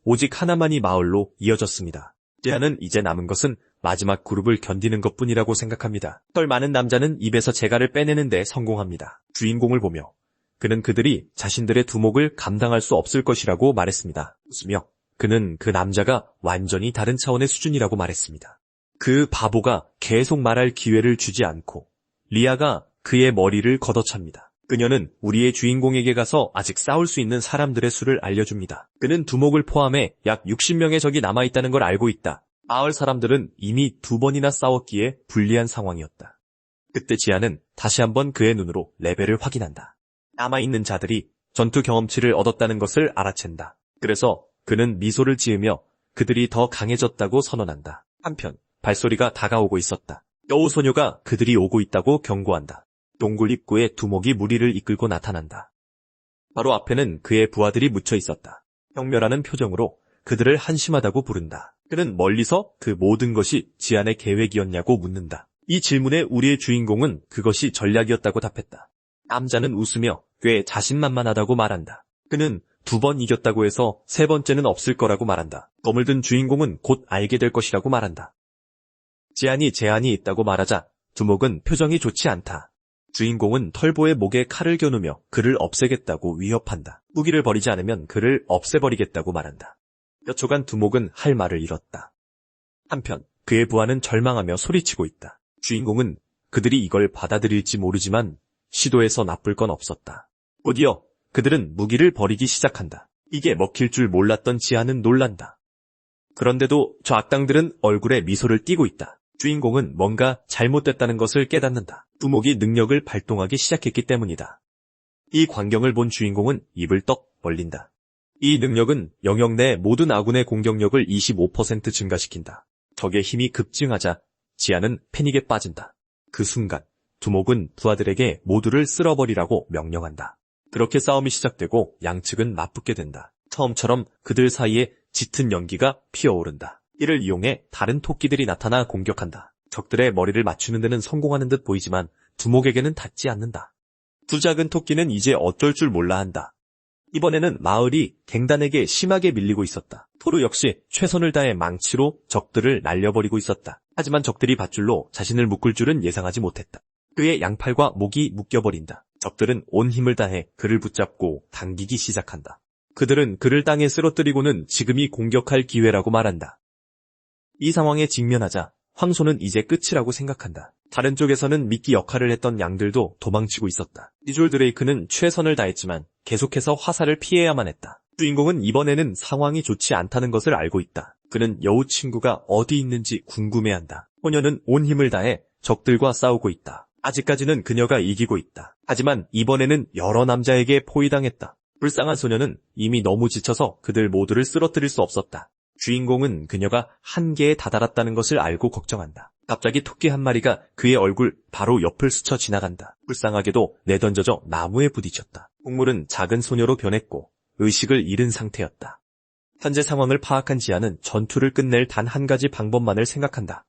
오직 하나만이 마을로 이어졌습니다. 제아는 이제 남은 것은 마지막 그룹을 견디는 것뿐이라고 생각합니다. 털 많은 남자는 입에서 재갈을 빼내는 데 성공합니다. 주인공을 보며 그는 그들이 자신들의 두목을 감당할 수 없을 것이라고 말했습니다. 웃으며 그는 그 남자가 완전히 다른 차원의 수준이라고 말했습니다. 그 바보가 계속 말할 기회를 주지 않고 리아가 그의 머리를 걷어찹니다. 그녀는 우리의 주인공에게 가서 아직 싸울 수 있는 사람들의 수를 알려줍니다. 그는 두목을 포함해 약 60명의 적이 남아있다는 걸 알고 있다. 마을 사람들은 이미 2번이나 싸웠기에 불리한 상황이었다. 그때 지아는 다시 한번 그의 눈으로 레벨을 확인한다. 남아있는 자들이 전투 경험치를 얻었다는 것을 알아챈다. 그래서 그는 미소를 지으며 그들이 더 강해졌다고 선언한다. 한편 발소리가 다가오고 있었다. 여우소녀가 그들이 오고 있다고 경고한다. 동굴 입구에 두목이 무리를 이끌고 나타난다. 바로 앞에는 그의 부하들이 묻혀 있었다. 경멸하는 표정으로 그들을 한심하다고 부른다. 그는 멀리서 그 모든 것이 지안의 계획이었냐고 묻는다. 이 질문에 우리의 주인공은 그것이 전략이었다고 답했다. 남자는 웃으며 꽤 자신만만하다고 말한다. 그는 2번 이겼다고 해서 3번째는 없을 거라고 말한다. 검을 든 주인공은 곧 알게 될 것이라고 말한다. 지안이 제한이 있다고 말하자 두목은 표정이 좋지 않다. 주인공은 털보의 목에 칼을 겨누며 그를 없애겠다고 위협한다. 무기를 버리지 않으면 그를 없애버리겠다고 말한다. 몇 초간 두목은 할 말을 잃었다. 한편 그의 부하는 절망하며 소리치고 있다. 주인공은 그들이 이걸 받아들일지 모르지만 시도해서 나쁠 건 없었다. 곧이어 그들은 무기를 버리기 시작한다. 이게 먹힐 줄 몰랐던 지아는 놀란다. 그런데도 저 악당들은 얼굴에 미소를 띠고 있다. 주인공은 뭔가 잘못됐다는 것을 깨닫는다. 두목이 능력을 발동하기 시작했기 때문이다. 이 광경을 본 주인공은 입을 떡 벌린다. 이 능력은 영역 내 모든 아군의 공격력을 25% 증가시킨다. 적의 힘이 급증하자 지아는 패닉에 빠진다. 그 순간 두목은 부하들에게 모두를 쓸어버리라고 명령한다. 그렇게 싸움이 시작되고 양측은 맞붙게 된다. 처음처럼 그들 사이에 짙은 연기가 피어오른다. 이를 이용해 다른 토끼들이 나타나 공격한다. 적들의 머리를 맞추는 데는 성공하는 듯 보이지만 두목에게는 닿지 않는다. 두 작은 토끼는 이제 어쩔 줄 몰라 한다. 이번에는 마을이 갱단에게 심하게 밀리고 있었다. 토르 역시 최선을 다해 망치로 적들을 날려버리고 있었다. 하지만 적들이 밧줄로 자신을 묶을 줄은 예상하지 못했다. 그의 양팔과 목이 묶여버린다. 적들은 온 힘을 다해 그를 붙잡고 당기기 시작한다. 그들은 그를 땅에 쓰러뜨리고는 지금이 공격할 기회라고 말한다. 이 상황에 직면하자 황소는 이제 끝이라고 생각한다. 다른 쪽에서는 미끼 역할을 했던 양들도 도망치고 있었다. 니졸 드레이크는 최선을 다했지만 계속해서 화살을 피해야만 했다. 주인공은 이번에는 상황이 좋지 않다는 것을 알고 있다. 그는 여우 친구가 어디 있는지 궁금해한다. 소녀는 온 힘을 다해 적들과 싸우고 있다. 아직까지는 그녀가 이기고 있다. 하지만 이번에는 여러 남자에게 포위당했다. 불쌍한 소녀는 이미 너무 지쳐서 그들 모두를 쓰러뜨릴 수 없었다. 주인공은 그녀가 한계에 다다랐다는 것을 알고 걱정한다. 갑자기 토끼 한 마리가 그의 얼굴 바로 옆을 스쳐 지나간다. 불쌍하게도 내던져져 나무에 부딪혔다. 곡물은 작은 소녀로 변했고 의식을 잃은 상태였다. 현재 상황을 파악한 지아는 전투를 끝낼 단 한 가지 방법만을 생각한다.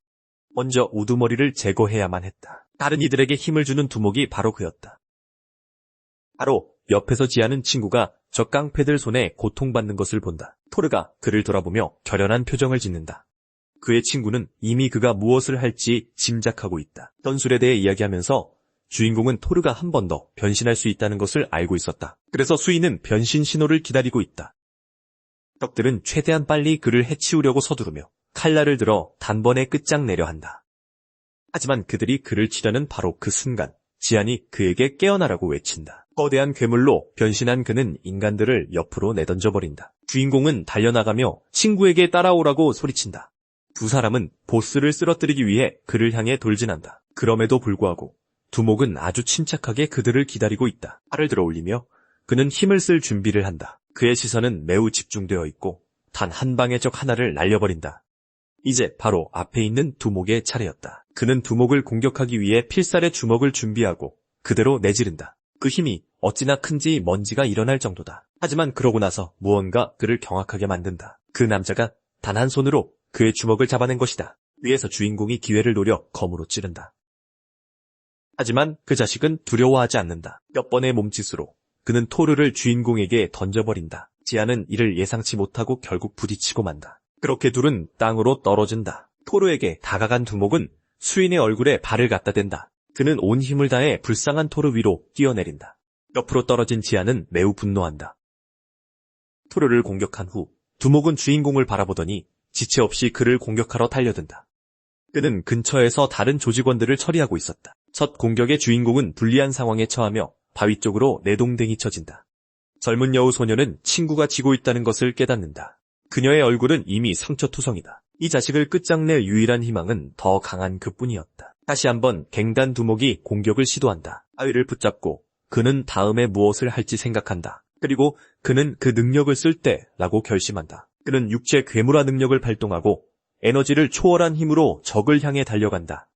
먼저 우두머리를 제거해야만 했다. 다른 이들에게 힘을 주는 두목이 바로 그였다. 바로 옆에서 지아는 친구가 저 깡패들 손에 고통받는 것을 본다. 토르가 그를 돌아보며 결연한 표정을 짓는다. 그의 친구는 이미 그가 무엇을 할지 짐작하고 있다. 전술에 대해 이야기하면서 주인공은 토르가 한 번 더 변신할 수 있다는 것을 알고 있었다. 그래서 수인은 변신 신호를 기다리고 있다. 적들은 최대한 빨리 그를 해치우려고 서두르며 칼날을 들어 단번에 끝장내려 한다. 하지만 그들이 그를 치려는 바로 그 순간 지안이 그에게 깨어나라고 외친다. 거대한 괴물로 변신한 그는 인간들을 옆으로 내던져버린다. 주인공은 달려나가며 친구에게 따라오라고 소리친다. 두 사람은 보스를 쓰러뜨리기 위해 그를 향해 돌진한다. 그럼에도 불구하고 두목은 아주 침착하게 그들을 기다리고 있다. 팔을 들어 올리며 그는 힘을 쓸 준비를 한다. 그의 시선은 매우 집중되어 있고 단 한 방에 적 하나를 날려버린다. 이제 바로 앞에 있는 두목의 차례였다. 그는 두목을 공격하기 위해 필살의 주먹을 준비하고 그대로 내지른다. 그 힘이 어찌나 큰지 먼지가 일어날 정도다. 하지만 그러고 나서 무언가 그를 경악하게 만든다. 그 남자가 단 한 손으로 그의 주먹을 잡아낸 것이다. 위에서 주인공이 기회를 노려 검으로 찌른다. 하지만 그 자식은 두려워하지 않는다. 몇 번의 몸짓으로 그는 토르를 주인공에게 던져버린다. 지아는 이를 예상치 못하고 결국 부딪히고 만다. 그렇게 둘은 땅으로 떨어진다. 토르에게 다가간 두목은 수인의 얼굴에 발을 갖다 댄다. 그는 온 힘을 다해 불쌍한 토르 위로 뛰어내린다. 옆으로 떨어진 지아는 매우 분노한다. 토르를 공격한 후 두목은 주인공을 바라보더니 지체 없이 그를 공격하러 달려든다. 그는 근처에서 다른 조직원들을 처리하고 있었다. 첫 공격의 주인공은 불리한 상황에 처하며 바위 쪽으로 내동댕이 쳐진다. 젊은 여우 소녀는 친구가 지고 있다는 것을 깨닫는다. 그녀의 얼굴은 이미 상처투성이다. 이 자식을 끝장낼 유일한 희망은 더 강한 그뿐이었다. 다시 한번 갱단 두목이 공격을 시도한다. 아이를 붙잡고 그는 다음에 무엇을 할지 생각한다. 그리고 그는 그 능력을 쓸 때라고 결심한다. 그는 육체 괴물화 능력을 발동하고 에너지를 초월한 힘으로 적을 향해 달려간다.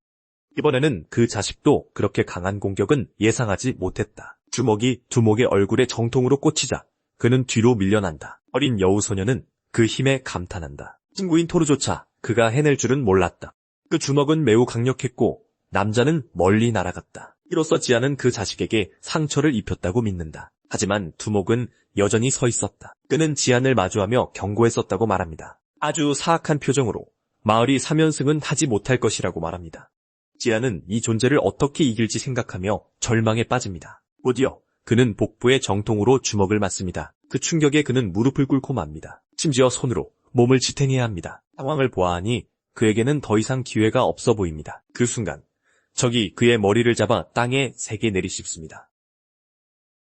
이번에는 그 자식도 그렇게 강한 공격은 예상하지 못했다. 주먹이 두목의 얼굴에 정통으로 꽂히자 그는 뒤로 밀려난다. 어린 여우 소녀는 그 힘에 감탄한다. 친구인 토르조차 그가 해낼 줄은 몰랐다. 그 주먹은 매우 강력했고 남자는 멀리 날아갔다. 이로써 지아는 그 자식에게 상처를 입혔다고 믿는다. 하지만 두목은 여전히 서 있었다. 그는 지안을 마주하며 경고했었다고 말합니다. 아주 사악한 표정으로 마을이 3연승은 하지 못할 것이라고 말합니다. 지안은 이 존재를 어떻게 이길지 생각하며 절망에 빠집니다. 곧이어 그는 복부에 정통으로 주먹을 맞습니다. 그 충격에 그는 무릎을 꿇고 맙니다. 심지어 손으로 몸을 지탱해야 합니다. 상황을 보아하니 그에게는 더 이상 기회가 없어 보입니다. 그 순간 적이 그의 머리를 잡아 땅에 세게 내리씹습니다.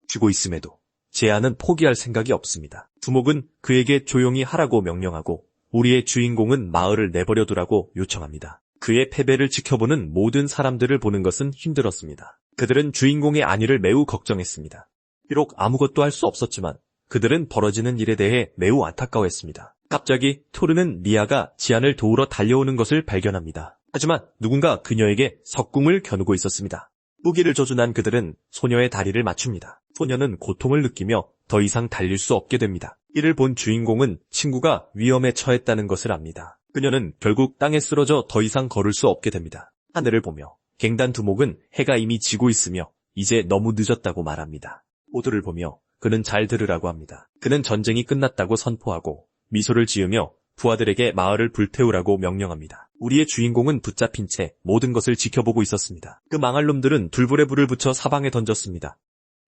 쥐고 있음에도 제안은 포기할 생각이 없습니다. 두목은 그에게 조용히 하라고 명령하고 우리의 주인공은 마을을 내버려두라고 요청합니다. 그의 패배를 지켜보는 모든 사람들을 보는 것은 힘들었습니다. 그들은 주인공의 안위를 매우 걱정했습니다. 비록 아무것도 할 수 없었지만 그들은 벌어지는 일에 대해 매우 안타까워했습니다. 갑자기 토르는 미아가 지안을 도우러 달려오는 것을 발견합니다. 하지만 누군가 그녀에게 석궁을 겨누고 있었습니다. 무기를 조준한 그들은 소녀의 다리를 맞춥니다. 소녀는 고통을 느끼며 더 이상 달릴 수 없게 됩니다. 이를 본 주인공은 친구가 위험에 처했다는 것을 압니다. 그녀는 결국 땅에 쓰러져 더 이상 걸을 수 없게 됩니다. 하늘을 보며 갱단 두목은 해가 이미 지고 있으며 이제 너무 늦었다고 말합니다. 모두를 보며 그는 잘 들으라고 합니다. 그는 전쟁이 끝났다고 선포하고 미소를 지으며 부하들에게 마을을 불태우라고 명령합니다. 우리의 주인공은 붙잡힌 채 모든 것을 지켜보고 있었습니다. 그 망할 놈들은 둘불에 불을 붙여 사방에 던졌습니다.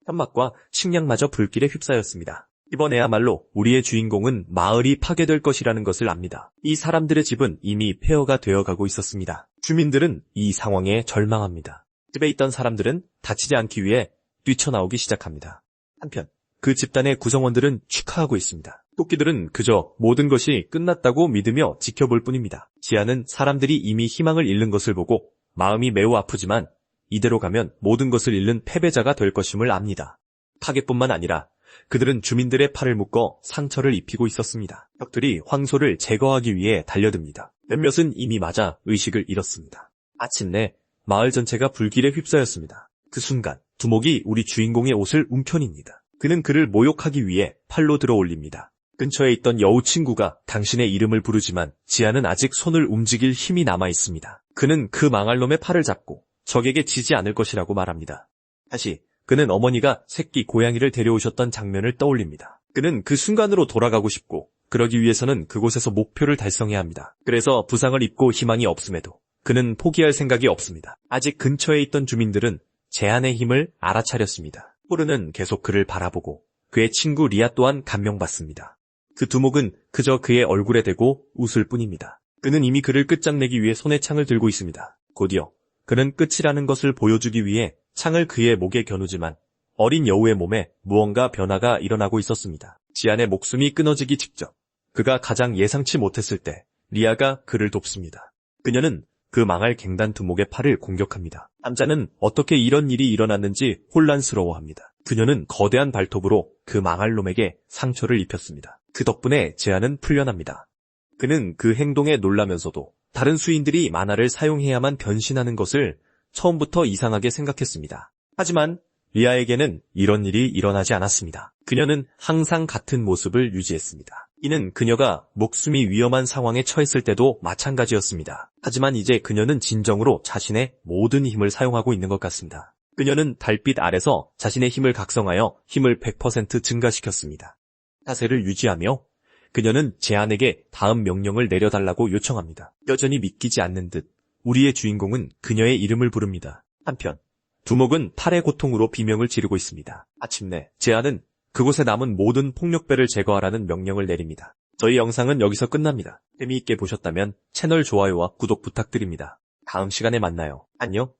현막과 식량마저 불길에 휩싸였습니다. 이번에야말로 우리의 주인공은 마을이 파괴될 것이라는 것을 압니다. 이 사람들의 집은 이미 폐허가 되어가고 있었습니다. 주민들은 이 상황에 절망합니다. 집에 있던 사람들은 다치지 않기 위해 뛰쳐나오기 시작합니다. 한편 그 집단의 구성원들은 축하하고 있습니다. 토끼들은 그저 모든 것이 끝났다고 믿으며 지켜볼 뿐입니다. 지아는 사람들이 이미 희망을 잃는 것을 보고 마음이 매우 아프지만 이대로 가면 모든 것을 잃는 패배자가 될 것임을 압니다. 파괴뿐만 아니라 그들은 주민들의 팔을 묶어 상처를 입히고 있었습니다. 벽들이 황소를 제거하기 위해 달려듭니다. 몇몇은 이미 맞아 의식을 잃었습니다. 마침내 마을 전체가 불길에 휩싸였습니다. 그 순간 두목이 우리 주인공의 옷을 움켜닙니다. 그는 그를 모욕하기 위해 팔로 들어올립니다. 근처에 있던 여우 친구가 당신의 이름을 부르지만 지아는 아직 손을 움직일 힘이 남아있습니다. 그는 그 망할 놈의 팔을 잡고 적에게 지지 않을 것이라고 말합니다. 다시 그는 어머니가 새끼 고양이를 데려오셨던 장면을 떠올립니다. 그는 그 순간으로 돌아가고 싶고 그러기 위해서는 그곳에서 목표를 달성해야 합니다. 그래서 부상을 입고 희망이 없음에도 그는 포기할 생각이 없습니다. 아직 근처에 있던 주민들은 제안의 힘을 알아차렸습니다. 포르는 계속 그를 바라보고 그의 친구 리아 또한 감명받습니다. 그 두목은 그저 그의 얼굴에 대고 웃을 뿐입니다. 그는 이미 그를 끝장내기 위해 손에 창을 들고 있습니다. 곧이어 그는 끝이라는 것을 보여주기 위해 창을 그의 목에 겨누지만 어린 여우의 몸에 무언가 변화가 일어나고 있었습니다. 지안의 목숨이 끊어지기 직전 그가 가장 예상치 못했을 때 리아가 그를 돕습니다. 그녀는 그 망할 갱단 두목의 팔을 공격합니다. 남자는 어떻게 이런 일이 일어났는지 혼란스러워합니다. 그녀는 거대한 발톱으로 그 망할 놈에게 상처를 입혔습니다. 그 덕분에 제안은 풀려납니다. 그는 그 행동에 놀라면서도 다른 수인들이 만화를 사용해야만 변신하는 것을 처음부터 이상하게 생각했습니다. 하지만 리아에게는 이런 일이 일어나지 않았습니다. 그녀는 항상 같은 모습을 유지했습니다. 이는 그녀가 목숨이 위험한 상황에 처했을 때도 마찬가지였습니다. 하지만 이제 그녀는 진정으로 자신의 모든 힘을 사용하고 있는 것 같습니다. 그녀는 달빛 아래서 자신의 힘을 각성하여 힘을 100% 증가시켰습니다. 자세를 유지하며 그녀는 제안에게 다음 명령을 내려달라고 요청합니다. 여전히 믿기지 않는 듯 우리의 주인공은 그녀의 이름을 부릅니다. 한편 두목은 팔의 고통으로 비명을 지르고 있습니다. 마침내 제안은 그곳에 남은 모든 폭력배를 제거하라는 명령을 내립니다. 저희 영상은 여기서 끝납니다. 재미있게 보셨다면 채널 좋아요와 구독 부탁드립니다. 다음 시간에 만나요. 안녕.